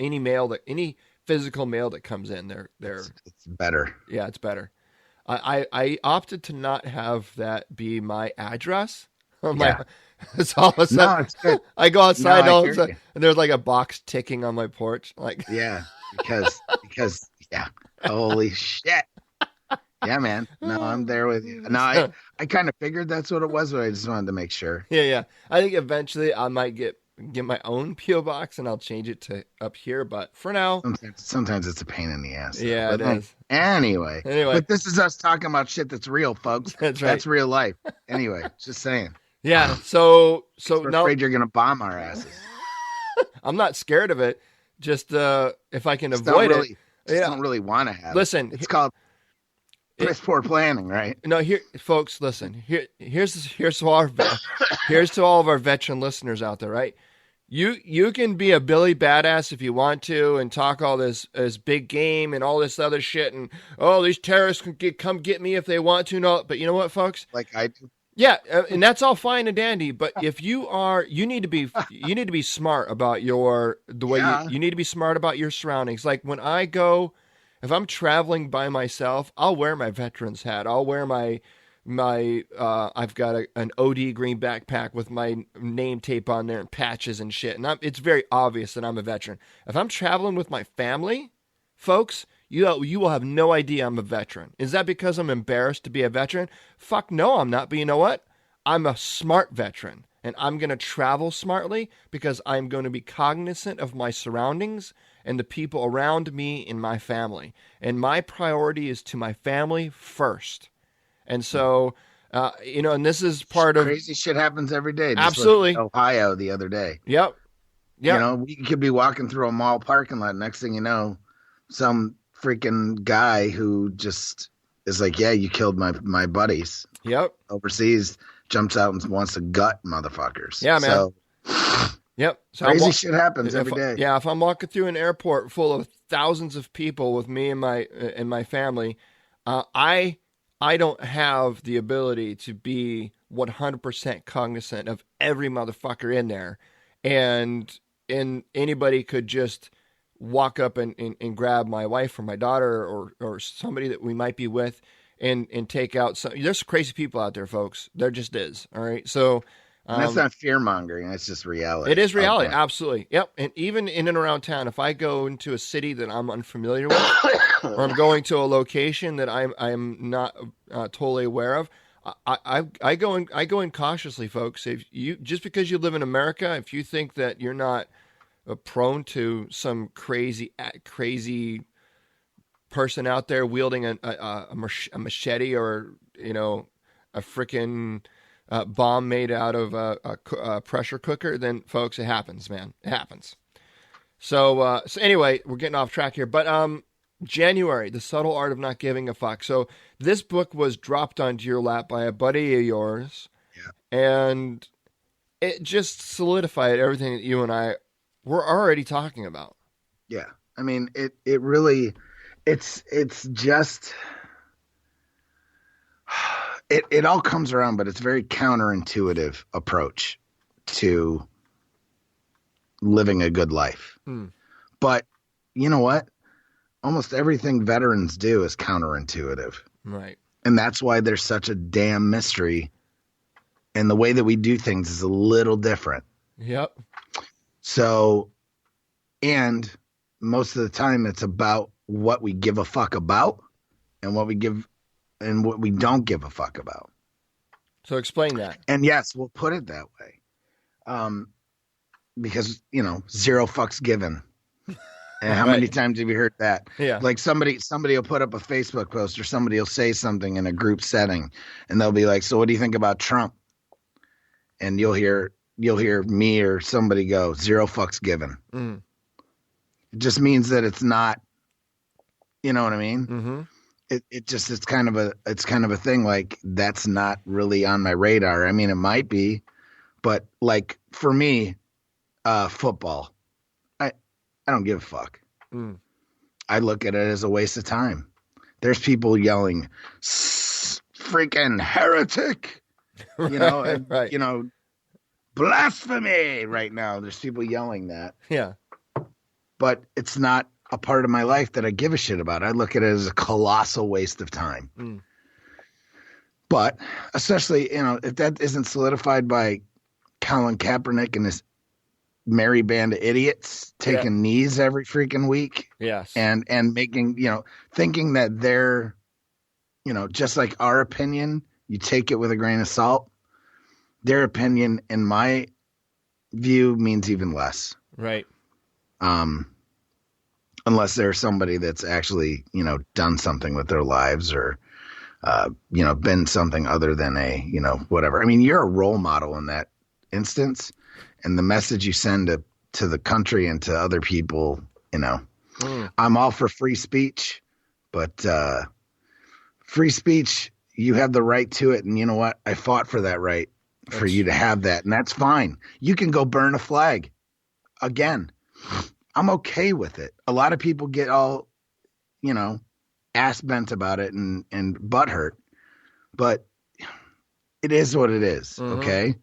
any physical mail that comes in. It's better. Yeah, it's better. I opted to not have that be my address. It's all of a sudden, no, it's good. I go outside all of a sudden, and there's like a box ticking on my porch. Like, because holy shit. Yeah, man. No, I'm there with you. No, I kind of figured that's what it was, but I just wanted to make sure. Yeah. I think eventually I might get my own PO box, and I'll change it to up here. But for now, sometimes it's a pain in the ass. Yeah, it is. Anyway, but this is us talking about shit that's real, folks. That's right. That's real life. Anyway, just saying. Yeah. So we're now, afraid you're gonna bomb our asses. I'm not scared of it. Just if I can avoid it. Don't really want to have. Listen, it's called piss poor planning, right? No, here, folks. Listen, here's to all of our veteran listeners out there, right? You can be a Billy badass if you want to, and talk all this big game and all this other shit, and these terrorists can come get me if they want to. No, but you know what, folks? Like I do. Yeah, and that's all fine and dandy. But if you need to be smart about you need to be smart about your surroundings. Like when if I'm traveling by myself, I'll wear my veteran's hat. I'll wear my I've got an OD green backpack with my name tape on there and patches and shit. And it's very obvious that I'm a veteran. If I'm traveling with my family, folks, you will have no idea I'm a veteran. Is that because I'm embarrassed to be a veteran? Fuck no, I'm not. But you know what? I'm a smart veteran. And I'm going to travel smartly because I'm going to be cognizant of my surroundings and the people around me in my family. And my priority is to my family first. And so, and this is part of... Crazy shit happens every day. Just absolutely. like Ohio the other day. Yep. We could be walking through a mall parking lot. Next thing you know, some freaking guy who just is like, yeah, you killed my buddies. Yep. Overseas, jumps out and wants to gut motherfuckers. Yeah, man. So, yep. So crazy shit happens every day. Yeah, if I'm walking through an airport full of thousands of people with me and my family, I don't have the ability to be 100% cognizant of every motherfucker in there, and anybody could just walk up and grab my wife or my daughter or somebody that we might be with and take out some. There's crazy people out there, folks. There just is. All right. So and that's not fear mongering. That's just reality. It is reality. Okay. Absolutely. Yep. And even in and around town, if I go into a city that I'm unfamiliar with, or I'm going to a location that I'm not totally aware of, I go in cautiously, folks. If you, just because you live in America, if you think that you're not prone to some crazy person out there wielding a machete or a freaking bomb made out of a pressure cooker, then folks, it happens, man. It happens. So anyway, we're getting off track here, but January, The Subtle Art of Not Giving a Fuck. So this book was dropped onto your lap by a buddy of yours, and it just solidified everything that you and I were already talking about. Yeah, I mean, it really. It's just, it all comes around, but it's a very counterintuitive approach to living a good life. But you know what? Almost everything veterans do is counterintuitive. Right. And that's why there's such a damn mystery. And the way that we do things is a little different. Yep. So, and most of the time it's about what we give a fuck about and what we don't give a fuck about. So explain that. And yes, we'll put it that way. Because, zero fucks given. And how many times have you heard that? Yeah. Like somebody will put up a Facebook post or somebody will say something in a group setting and they'll be like, so what do you think about Trump? And you'll hear me or somebody go, zero fucks given. Mm. It just means that it's not, you know what I mean? Mm-hmm. It's kind of a thing. Like, that's not really on my radar. I mean, it might be, but like for me, football, I don't give a fuck. Mm. I look at it as a waste of time. There's people yelling, freaking heretic, right. Blasphemy right now. There's people yelling that. Yeah. But it's not a part of my life that I give a shit about. I look at it as a colossal waste of time. Mm. But especially, if that isn't solidified by Colin Kaepernick and his merry band of idiots taking knees every freaking week. Yes. And making, thinking that they're, just like our opinion, you take it with a grain of salt. Their opinion, in my view, means even less. Right. Unless there's somebody that's actually, done something with their lives or, been something other than a, whatever. I mean, you're a role model in that instance, and the message you send to the country and to other people, I'm all for free speech, but free speech, you have the right to it. And you know what? I fought for that right for you to have that. And that's fine. You can go burn a flag again. I'm okay with it. A lot of people get all, ass bent about it and butt hurt, but it is what it is. Mm-hmm. Okay.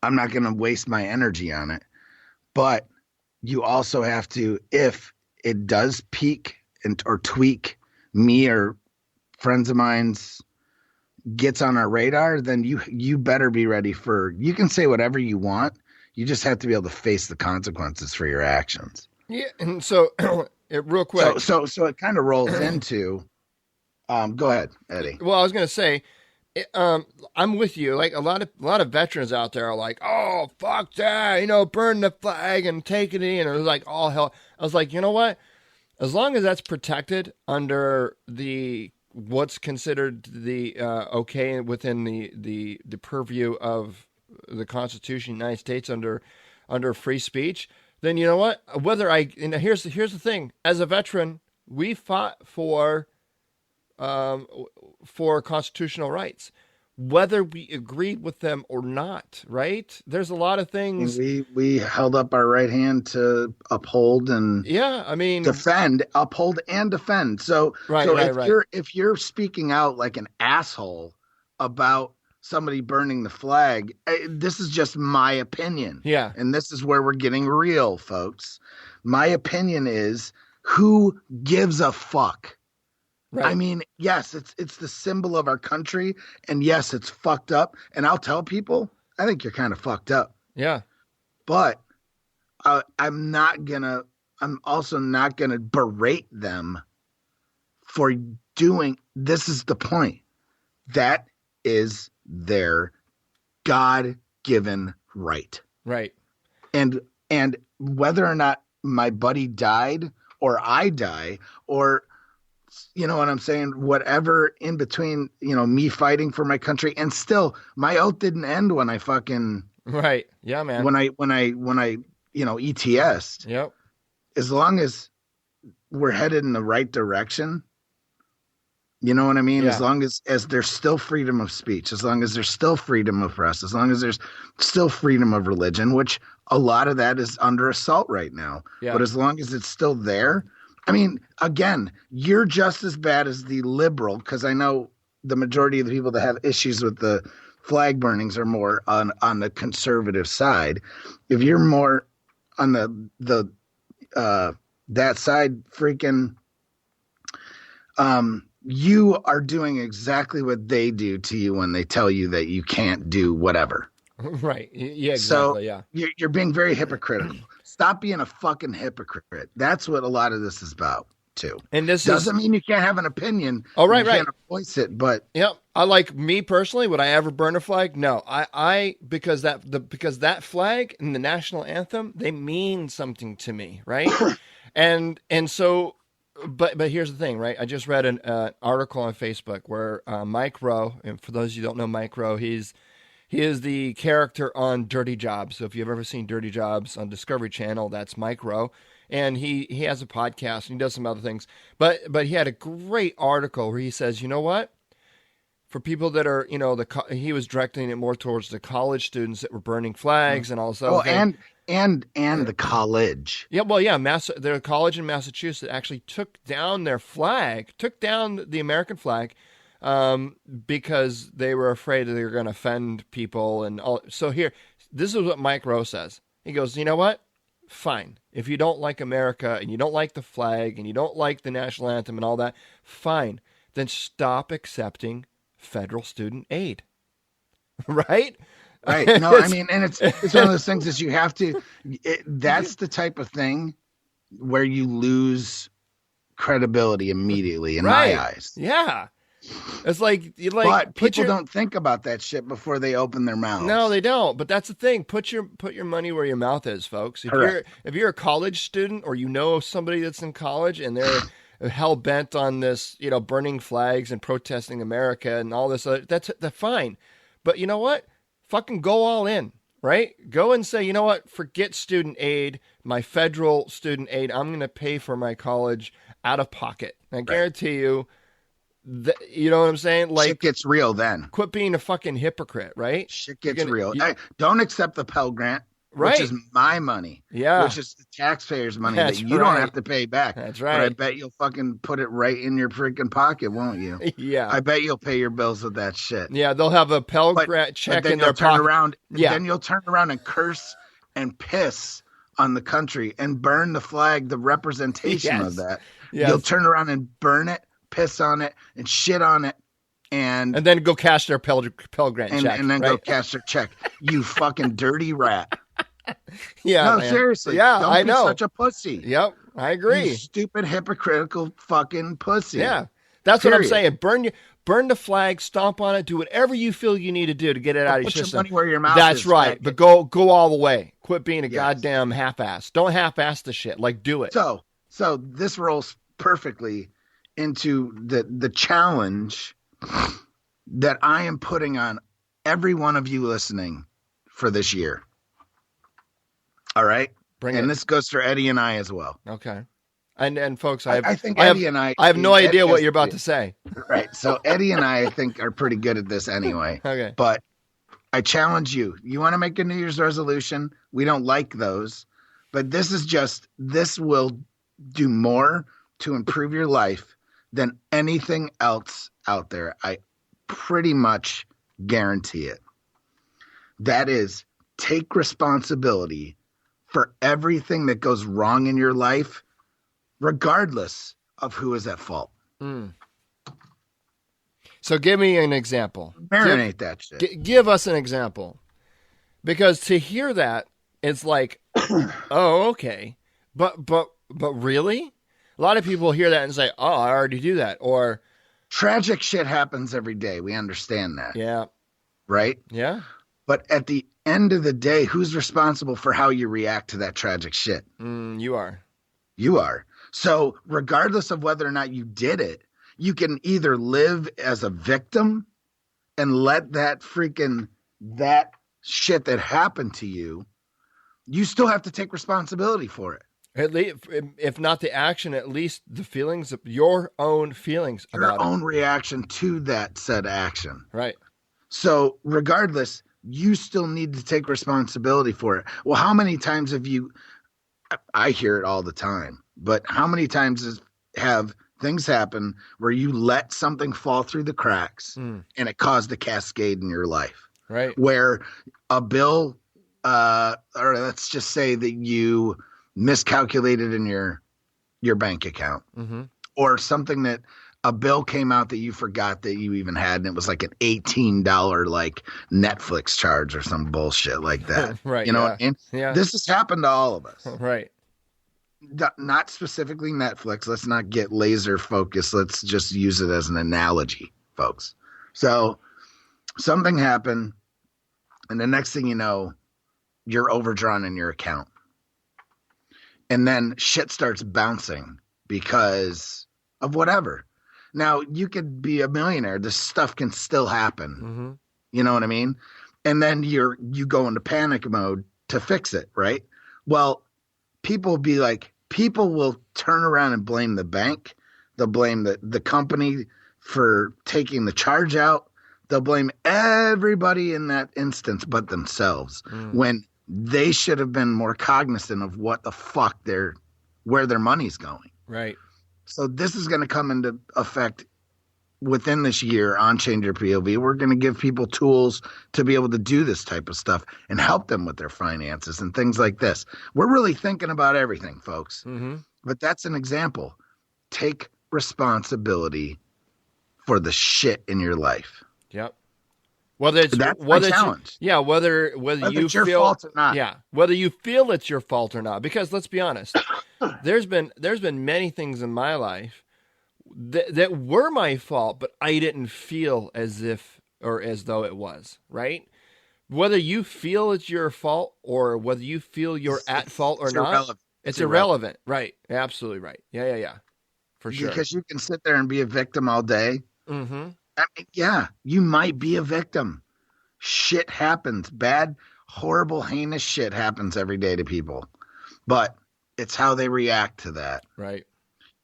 I'm not going to waste my energy on it, but you also have to, if it does pique or tweak me or friends of mine's, gets on our radar, then you better be ready for. You can say whatever you want. You just have to be able to face the consequences for your actions. Yeah, and so real quick. So it kind of rolls into. Go ahead, Eddie. Well, I was gonna say, I'm with you. Like a lot of veterans out there are like, oh fuck that, burn the flag and take it in, and it was like all hell. I was like, you know what? As long as that's protected under the what's considered the okay within the purview of the Constitution of the United States under free speech, then you know what? Whether here's the thing. As a veteran, we fought for constitutional rights, whether we agreed with them or not. Right? There's a lot of things. We held up our right hand to uphold and uphold and defend. So if you're speaking out like an asshole about somebody burning the flag, this is just my opinion. Yeah. And this is where we're getting real, folks. My opinion is, who gives a fuck? Right. I mean, yes, it's the symbol of our country, and yes, it's fucked up. And I'll tell people, I think you're kind of fucked up. Yeah. But I'm also not gonna berate them for doing. This is the point. That is their God-given right. Right. And whether or not my buddy died or I die, or you know what I'm saying, whatever in between, me fighting for my country, and still my oath didn't end when I fucking right. Yeah, man. When I ETS'd. Yep. As long as we're headed in the right direction. You know what I mean? Yeah. As long as there's still freedom of speech, as long as there's still freedom of press, as long as there's still freedom of religion, which a lot of that is under assault right now. Yeah. But as long as it's still there, I mean, again, you're just as bad as the liberal, because I know the majority of the people that have issues with the flag burnings are more on the conservative side. If you're more on the that side, freaking you are doing exactly what they do to you when they tell you that you can't do whatever. Right. Yeah, exactly. So you're being very hypocritical. Stop being a fucking hypocrite. That's what a lot of this is about, too. And this doesn't mean you can't have an opinion. Oh, right, you can't voice it, but I like me personally. Would I ever burn a flag? No. Because that flag and the national anthem, they mean something to me, right? and so. But here's the thing, right? I just read an article on Facebook where Mike Rowe, and for those of you who don't know Mike Rowe, he is the character on Dirty Jobs. So if you've ever seen Dirty Jobs on Discovery Channel, that's Mike Rowe. And he has a podcast and he does some other things. But he had a great article where he says, you know what? For people that are, he was directing it more towards the college students that were burning flags and all this other thing. And the college. Yeah, well, yeah, the college in Massachusetts actually took down the American flag, because they were afraid that they were going to offend people and all. So this is what Mike Rowe says. He goes, you know what? Fine. If you don't like America and you don't like the flag and you don't like the national anthem and all that, fine. Then stop accepting federal student aid. Right? Right. No, I mean, and it's one of those things is you have to, that's the type of thing where you lose credibility immediately in my eyes. Yeah. It's like but people don't think about that shit before they open their mouths. No, they don't. But that's the thing. Put your money where your mouth is, folks. If you're a college student or somebody that's in college and they're hell bent on this, burning flags and protesting America and all this, that's fine. But you know what? Fucking go all in, right? Go and say, you know what? Forget student aid, my federal student aid. I'm going to pay for my college out of pocket. I guarantee you, you know what I'm saying? Like, shit gets real then. Quit being a fucking hypocrite, right? Shit gets real. Don't accept the Pell Grant, right? Which is my money. Yeah. Which is the taxpayers' money that you don't have to pay back. That's right. But I bet you'll fucking put it right in your freaking pocket, won't you? Yeah. I bet you'll pay your bills with that shit. Yeah, they'll have a Pell Grant check in their pocket. Then you'll turn around and curse and piss on the country and burn the flag, the representation of that. Yes. You'll turn around and burn it, piss on it, and shit on it and then go cash their Pell Grant check. And then right? go cash their check. You fucking dirty rat. Yeah. No, man. seriously. Yeah, Don't I be know. such a pussy. Yep, I agree. You stupid, hypocritical fucking pussy. Yeah, that's what I'm Period. saying. Burn the flag, stomp on it, do whatever you feel you need to do to get it out of your Put your system. money where your mouth That's is, right. faggot. But go all the way. Quit being a Yes. goddamn half-ass. Don't half-ass the shit. Like, do it. So this rolls perfectly into the challenge that I am putting on every one of you listening for this year. All right? Bring and it. this goes for Eddie and I as well. Okay. And folks, I think Eddie and I have no Eddie idea what has you're about be- to say. Right. So Eddie and I think are pretty good at this anyway. Okay. But I challenge you. You want to make a New Year's resolution? We don't like those. But this will do more to improve your life than anything else out there. I pretty much guarantee it. That is, take responsibility for everything that goes wrong in your life, regardless of who is at fault. So give me an example. Marinate that shit. Give us an example. Because to hear that, it's like, oh, okay. But really? A lot of people hear that and say, oh, I already do that. Or tragic shit happens every day. We understand that. Yeah. Right? Yeah. But at the end of the day, who's responsible for how you react to that tragic shit? You are. You are. So regardless of whether or not you did it, you can either live as a victim and let that shit that happened to you, you still have to take responsibility for it. At least, if not the action, at least the feelings, your own feelings about your own reaction to that said action. Right. So regardless, you still need to take responsibility for it. Well, how many times have you, I hear it all the time, but how many times have things happen where you let something fall through the cracks and it caused a cascade in your life? Right. Where a bill, or let's just say that you miscalculated in your bank account, or something that a bill came out that you forgot that you even had, and it was like an $18 like Netflix charge or some bullshit like that. Right. You know what I mean? Yeah. This has happened to all of us. Right. Not specifically Netflix. Let's not get laser focused. Let's just use it as an analogy, folks. So something happened, and the next thing you know, you're overdrawn in your account. And then shit starts bouncing because of whatever. Now, you could be a millionaire. This stuff can still happen. You know what I mean? And then you go into panic mode to fix it, right? Well, people will turn around and blame the bank. They'll blame the company for taking the charge out. They'll blame everybody in that instance but themselves when they should have been more cognizant of what the fuck where their money's going. Right. So this is going to come into effect within this year on Change Your POV. We're going to give people tools to be able to do this type of stuff and help them with their finances and things like this. We're really thinking about everything, folks. But that's an example. Take responsibility for the shit in your life. Yep. Whether it's that's my challenge. Whether you it's your feel fault or not. Yeah, whether you feel it's your fault or not. Because let's be honest, there's been many things in my life that were my fault, but I didn't feel as if or as though it was, right? Whether you feel it's your fault or whether you feel you're at fault or not, irrelevant. It's irrelevant. Right? Absolutely right. Yeah. For sure. Because you can sit there and be a victim all day. I mean, yeah, you might be a victim. Shit happens. Bad, horrible, heinous shit happens every day to people. But it's how they react to that. Right.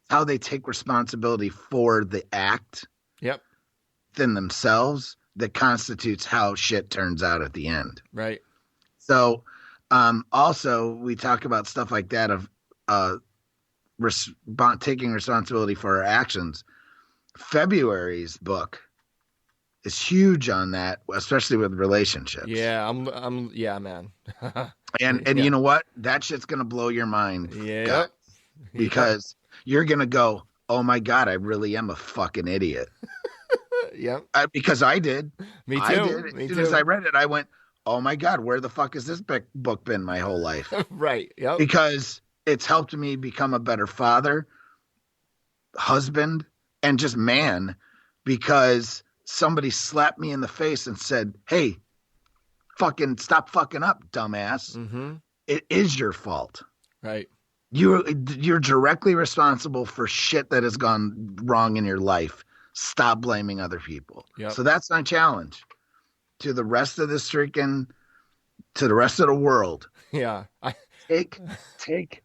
How they take responsibility for the act. Yep. Than themselves that constitutes how shit turns out at the end. Right. So, also, we talk about stuff like that of taking responsibility for our actions. February's book is huge on that, especially with relationships. Yeah, yeah, man. and you know what? That shit's gonna blow your mind. Yeah. Because you're gonna go, oh my God, I really am a fucking idiot. Yep. Because I did. Me I too. did. As Me soon as too. I read it, I went, "Oh my God, where the fuck has this book been my whole life?" Right. Yep. Because it's helped me become a better father, husband, and just man. Because somebody slapped me in the face and said, "Hey, fucking stop fucking up, dumbass. Mm-hmm. It is your fault. Right. You're directly responsible for shit that has gone wrong in your life. Stop blaming other people." Yep. So that's my challenge to the rest of this freaking to the rest of the world. Yeah. Take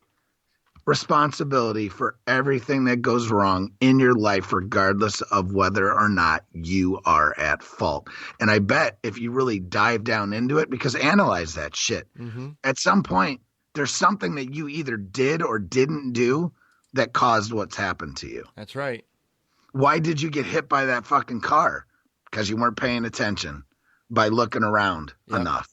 responsibility for everything that goes wrong in your life, regardless of whether or not you are at fault. And I bet if you really dive down into it, because analyze that shit, Mm-hmm. at some point, there's something that you either did or didn't do that caused what's happened to you. That's right. Why did you get hit by that fucking car? Because you weren't paying attention by looking around enough.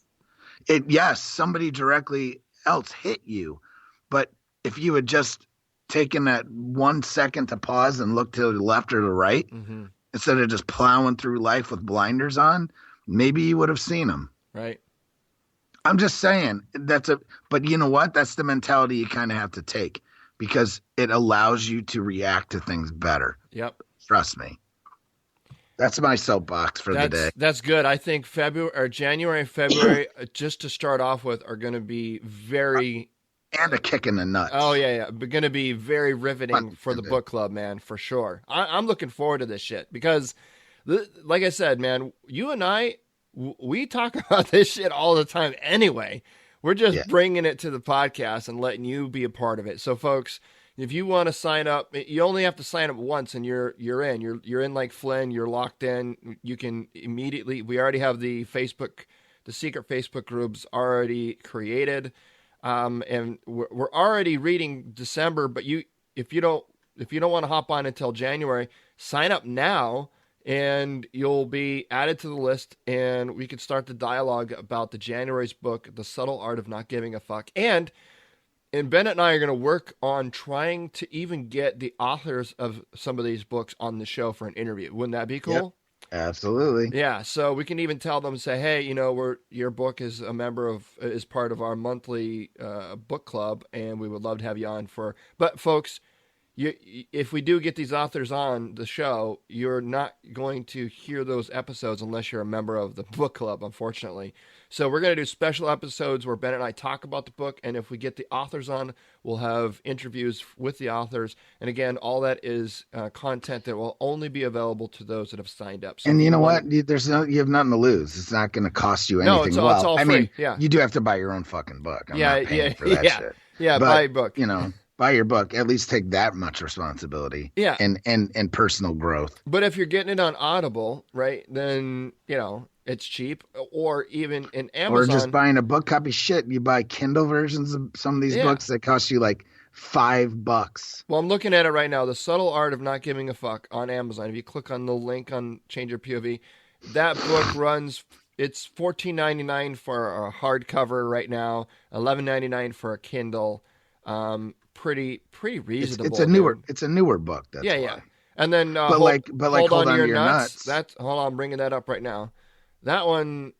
Yes, somebody directly else hit you, but if you had just taken that 1 second to pause and look to the left or the right, Mm-hmm. instead of just plowing through life with blinders on, maybe you would have seen them. Right. I'm just saying but you know what? That's the mentality you kind of have to take because it allows you to react to things better. Yep. Trust me. That's my soapbox for the day. That's good. I think January and February, just to start off with, are going to be very and a kick in the nuts. Oh yeah. But going to be very riveting for the book club, man, for sure. I'm looking forward to this shit because, like I said, man, you and I, we talk about this shit all the time anyway. We're just bringing it to the podcast and letting you be a part of it. So, folks, if you want to sign up, you only have to sign up once, and you're in. You're in like Flynn. You're locked in. You can immediately. We already have the secret Facebook groups already created, and we're already reading December. But if you don't want to hop on until January, sign up now. And you'll be added to the list, and we can start the dialogue about the January's book, The Subtle Art of Not Giving a Fuck. And Bennett and I are going to work on trying to even get the authors of some of these books on the show for an interview. Wouldn't that be cool? Yep, absolutely. Yeah, so we can even tell them, say, hey, your book is is part of our monthly book club, and we would love to have you on for. But folks, if we do get these authors on the show, you're not going to hear those episodes unless you're a member of the book club, unfortunately. So we're going to do special episodes where Ben and I talk about the book, and if we get the authors on, we'll have interviews with the authors. And again, all that is content that will only be available to those that have signed up. So and you know what? You have nothing to lose. It's not going to cost you anything. No, it's all free. I mean, you do have to buy your own fucking book. I'm not paying for that shit. Yeah, but, buy a book. Buy your book. At least take that much responsibility. Yeah. And personal growth. But if you're getting it on Audible, right, then, it's cheap. Or even in Amazon. Or just buying a book copy. Shit, you buy Kindle versions of some of these books that cost you like $5. Well, I'm looking at it right now. The Subtle Art of Not Giving a Fuck on Amazon. If you click on the link on Change Your POV, that book runs... It's $14.99 for a hardcover right now, $11.99 for a Kindle. Pretty reasonable. It's a newer book. That's why. Yeah. And then hold on to your nuts. Hold on, I'm bringing that up right now. That one,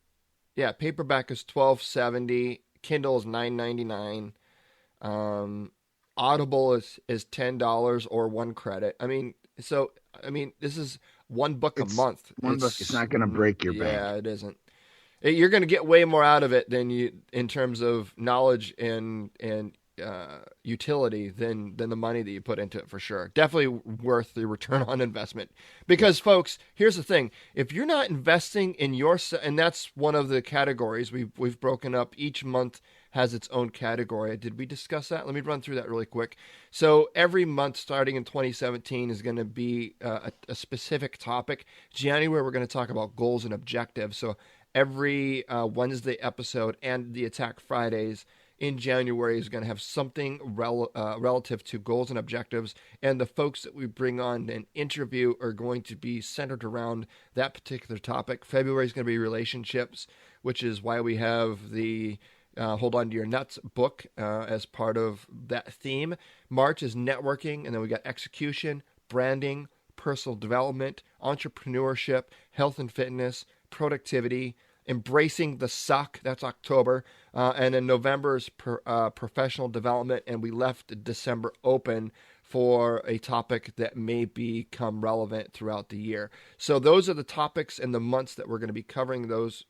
paperback is $12.70. Kindle is $9.99. Audible is $10 or one credit. This is one book a month. One book. It's not going to break your bank. Yeah, it isn't. You're going to get way more out of it than you in terms of knowledge and utility than the money that you put into it, for sure. Definitely worth the return on investment. Because, folks, here's the thing: if you're not investing in and that's one of the categories we've broken up. Each month has its own category. Did we discuss that? Let me run through that really quick. So every month starting in 2017 is going to be a specific topic. January, we're going to talk about goals and objectives. So every Wednesday episode and the Attack Fridays in January is going to have something relative to goals and objectives, and the folks that we bring on and interview are going to be centered around that particular topic. February is going to be relationships, which is why we have the Hold On to Your Nuts book as part of that theme. March is networking, and then we got execution, branding, personal development, entrepreneurship, health and fitness, productivity, embracing the suck. That's October. And then November is professional development. And we left December open for a topic that may become relevant throughout the year. So those are the topics and the months that we're going to be covering those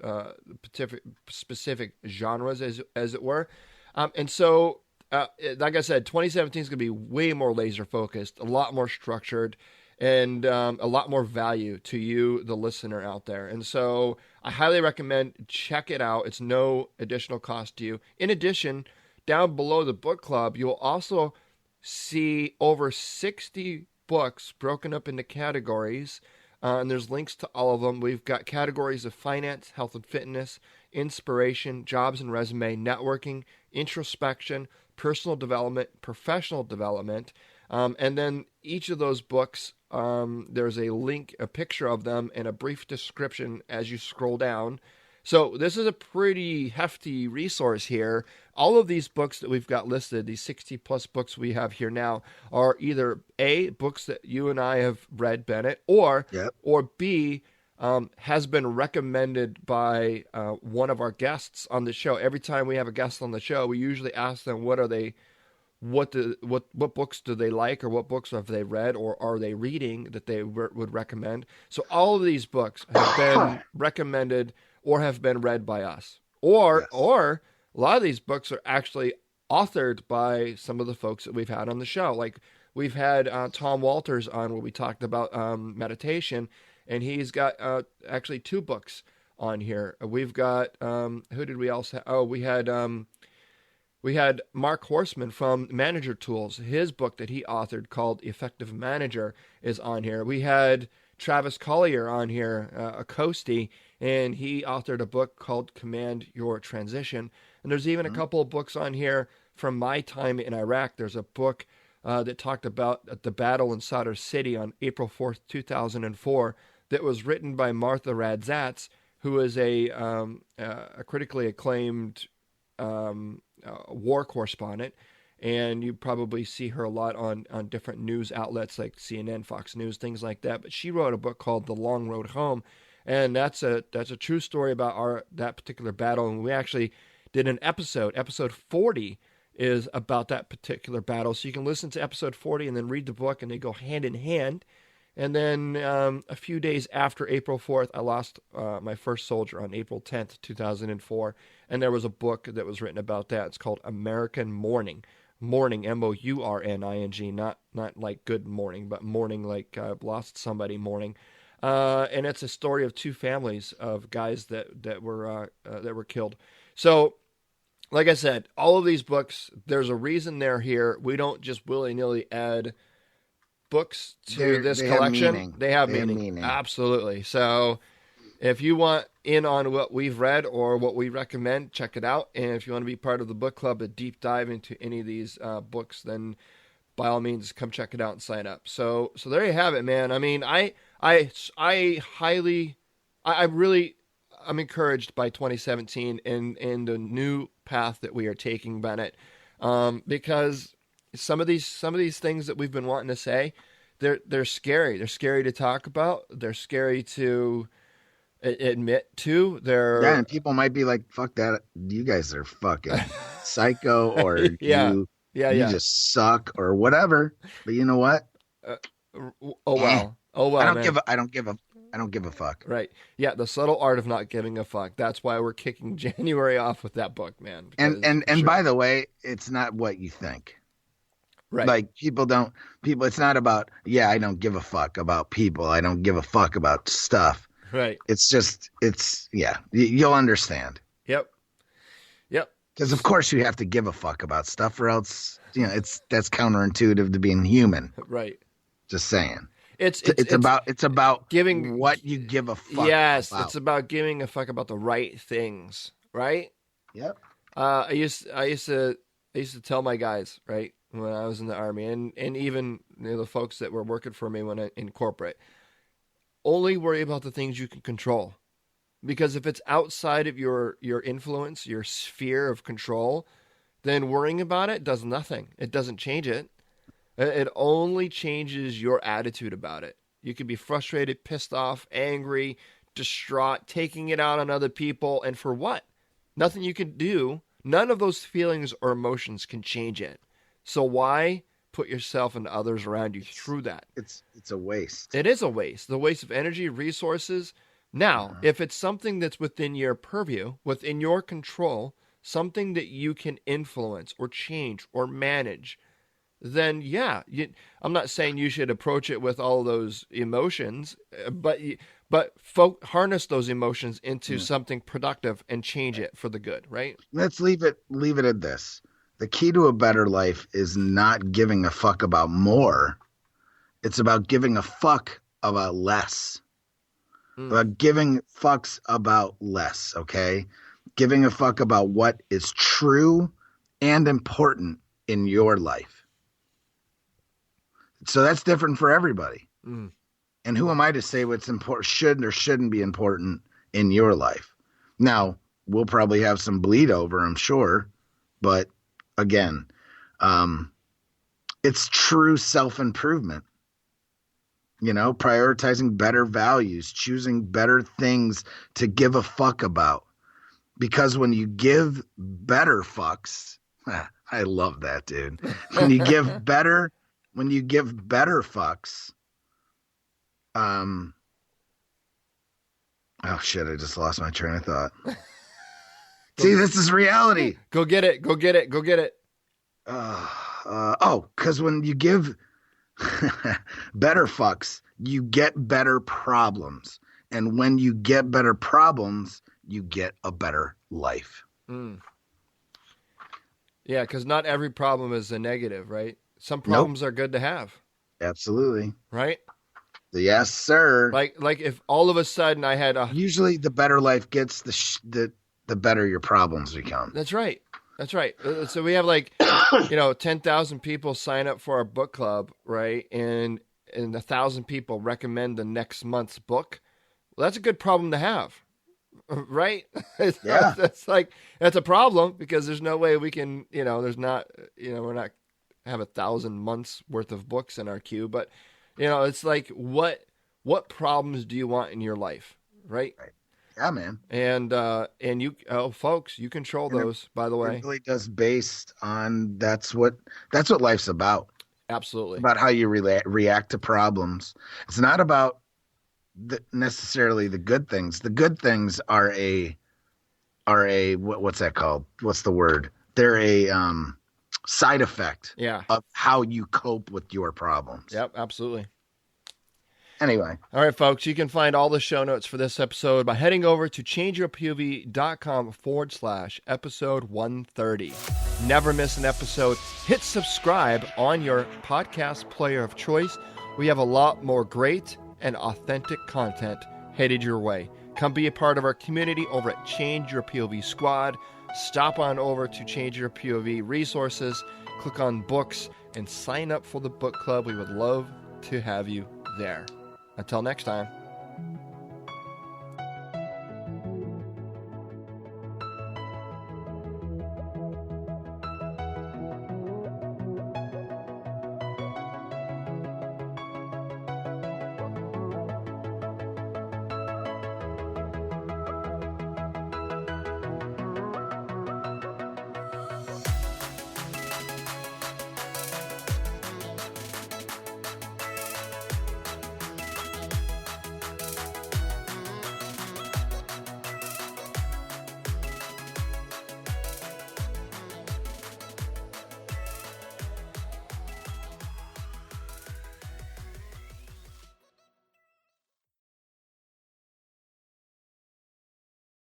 specific genres, as it were. And so, like I said, 2017 is going to be way more laser focused, a lot more structured, and a lot more value to you, the listener out there. And so I highly recommend check it out. It's no additional cost to you. In addition, down below the book club, you'll also see over 60 books broken up into categories, and there's links to all of them. We've got categories of finance, health and fitness, inspiration, jobs and resume, networking, introspection, personal development, professional development, and then each of those books, there's a link, a picture of them, and a brief description as you scroll down. So this is a pretty hefty resource here. All of these books that we've got listed, these 60 plus books we have here now, are either A, books that you and I have read, Bennett, or B, has been recommended by one of our guests on the show. Every time we have a guest on the show, we usually ask them what books do they like, or what books have they read, or are they reading that they would recommend. So all of these books have been recommended or have been read by us. Or a lot of these books are actually authored by some of the folks that we've had on the show. Like we've had Tom Walters on where we talked about meditation, and he's got actually 2 books on here. We've got, who did we else have? Oh, we had Mark Horstman from Manager Tools. His book that he authored called Effective Manager is on here. We had Travis Collier on here, a Coastie, and he authored a book called Command Your Transition. And there's even a couple of books on here from my time in Iraq. There's a book that talked about the battle in Sadr City on April 4th, 2004, that was written by Martha Radzatz, who is a critically acclaimed war correspondent. And you probably see her a lot on different news outlets like CNN, Fox News, things like that. But she wrote a book called The Long Road Home, and that's a true story about that particular battle. And we actually did an episode 40 is about that particular battle. So you can listen to episode 40 and then read the book, and they go hand in hand. And then a few days after April 4th, I lost my first soldier on April 10th, 2004. And there was a book that was written about that. It's called American Mourning. Mourning, Mourning, not like good morning, but mourning like I've lost somebody mourning. And it's a story of 2 families of guys that were killed. So, like I said, all of these books, there's a reason they're here. We don't just willy-nilly add books to this collection. They have meaning. Absolutely. So if you want in on what we've read or what we recommend, check it out. And if you want to be part of the book club, a deep dive into any of these books, then by all means, come check it out and sign up. So there you have it, man. I mean, I'm encouraged by 2017 and the new path that we are taking, Bennett, because some of these things that we've been wanting to say, they're scary. They're scary to talk about. They're scary to admit to. And people might be like, "Fuck that! You guys are fucking psycho," or you just suck, or whatever. But you know what? Oh well. I don't give a fuck. Right. Yeah, the subtle art of not giving a fuck. That's why we're kicking January off with that book, man. And by the way, it's not what you think. Right. Like people, it's not about, I don't give a fuck about people. I don't give a fuck about stuff. Right. You'll understand. Yep. Because of course you have to give a fuck about stuff, or else, that's counterintuitive to being human. Right. Just saying. It's about giving what you give a fuck. Yes, about. It's about giving a fuck about the right things, right? Yep. I used to tell my guys, right, when I was in the Army, and even the folks that were working for me in corporate, only worry about the things you can control, because if it's outside of your influence, your sphere of control, then worrying about it does nothing. It doesn't change it. It only changes your attitude about it. You could be frustrated, pissed off, angry, distraught, taking it out on other people. And for what? Nothing you can do. None of those feelings or emotions can change it. So why put yourself and others around you through that? It's a waste. It is a waste. The waste of energy, resources. Now, if it's something that's within your purview, within your control, something that you can influence or change or manage, then yeah, I'm not saying you should approach it with all those emotions, but harness those emotions into something productive and change it for the good, right? Let's leave it at this. The key to a better life is not giving a fuck about more. It's about giving a fuck about less. About giving fucks about less, okay? Giving a fuck about what is true and important in your life. So that's different for everybody. And who am I to say what's important, should or shouldn't be important in your life? Now, we'll probably have some bleed over, I'm sure. But again, it's true self-improvement. You know, prioritizing better values, choosing better things to give a fuck about. Because when you give better fucks, I love that, dude. When you give better fucks, oh shit, I just lost my train of thought. See, this is reality. Go get it. Because when you give better fucks, you get better problems. And when you get better problems, you get a better life. Yeah, because not every problem is a negative, right? Some problems are good to have. Absolutely. Right? Yes, sir. Like if all of a sudden I had usually the better life gets, the better your problems become. That's right. So we have 10,000 people sign up for our book club, right? And 1,000 people recommend the next month's book. Well, that's a good problem to have, right? Yeah. That's a problem because there's no way we can, we're not have 1,000 months worth of books in our queue, but it's like, what problems do you want in your life? Right. Yeah, man. And you, folks, you control those, by the way. It really does, based on that's what life's about. Absolutely. About how you react to problems. It's not about necessarily the good things. The good things are a what's that called? What's the word? They're a side effect of how you cope with your problems. Yep, absolutely. Anyway. All right, folks, you can find all the show notes for this episode by heading over to changeyourpov.com/episode 130. Never miss an episode. Hit subscribe on your podcast player of choice. We have a lot more great and authentic content headed your way. Come be a part of our community over at Change Your POV Squad. Stop on over to Change Your POV resources, click on books, and sign up for the book club. We would love to have you there. Until next time.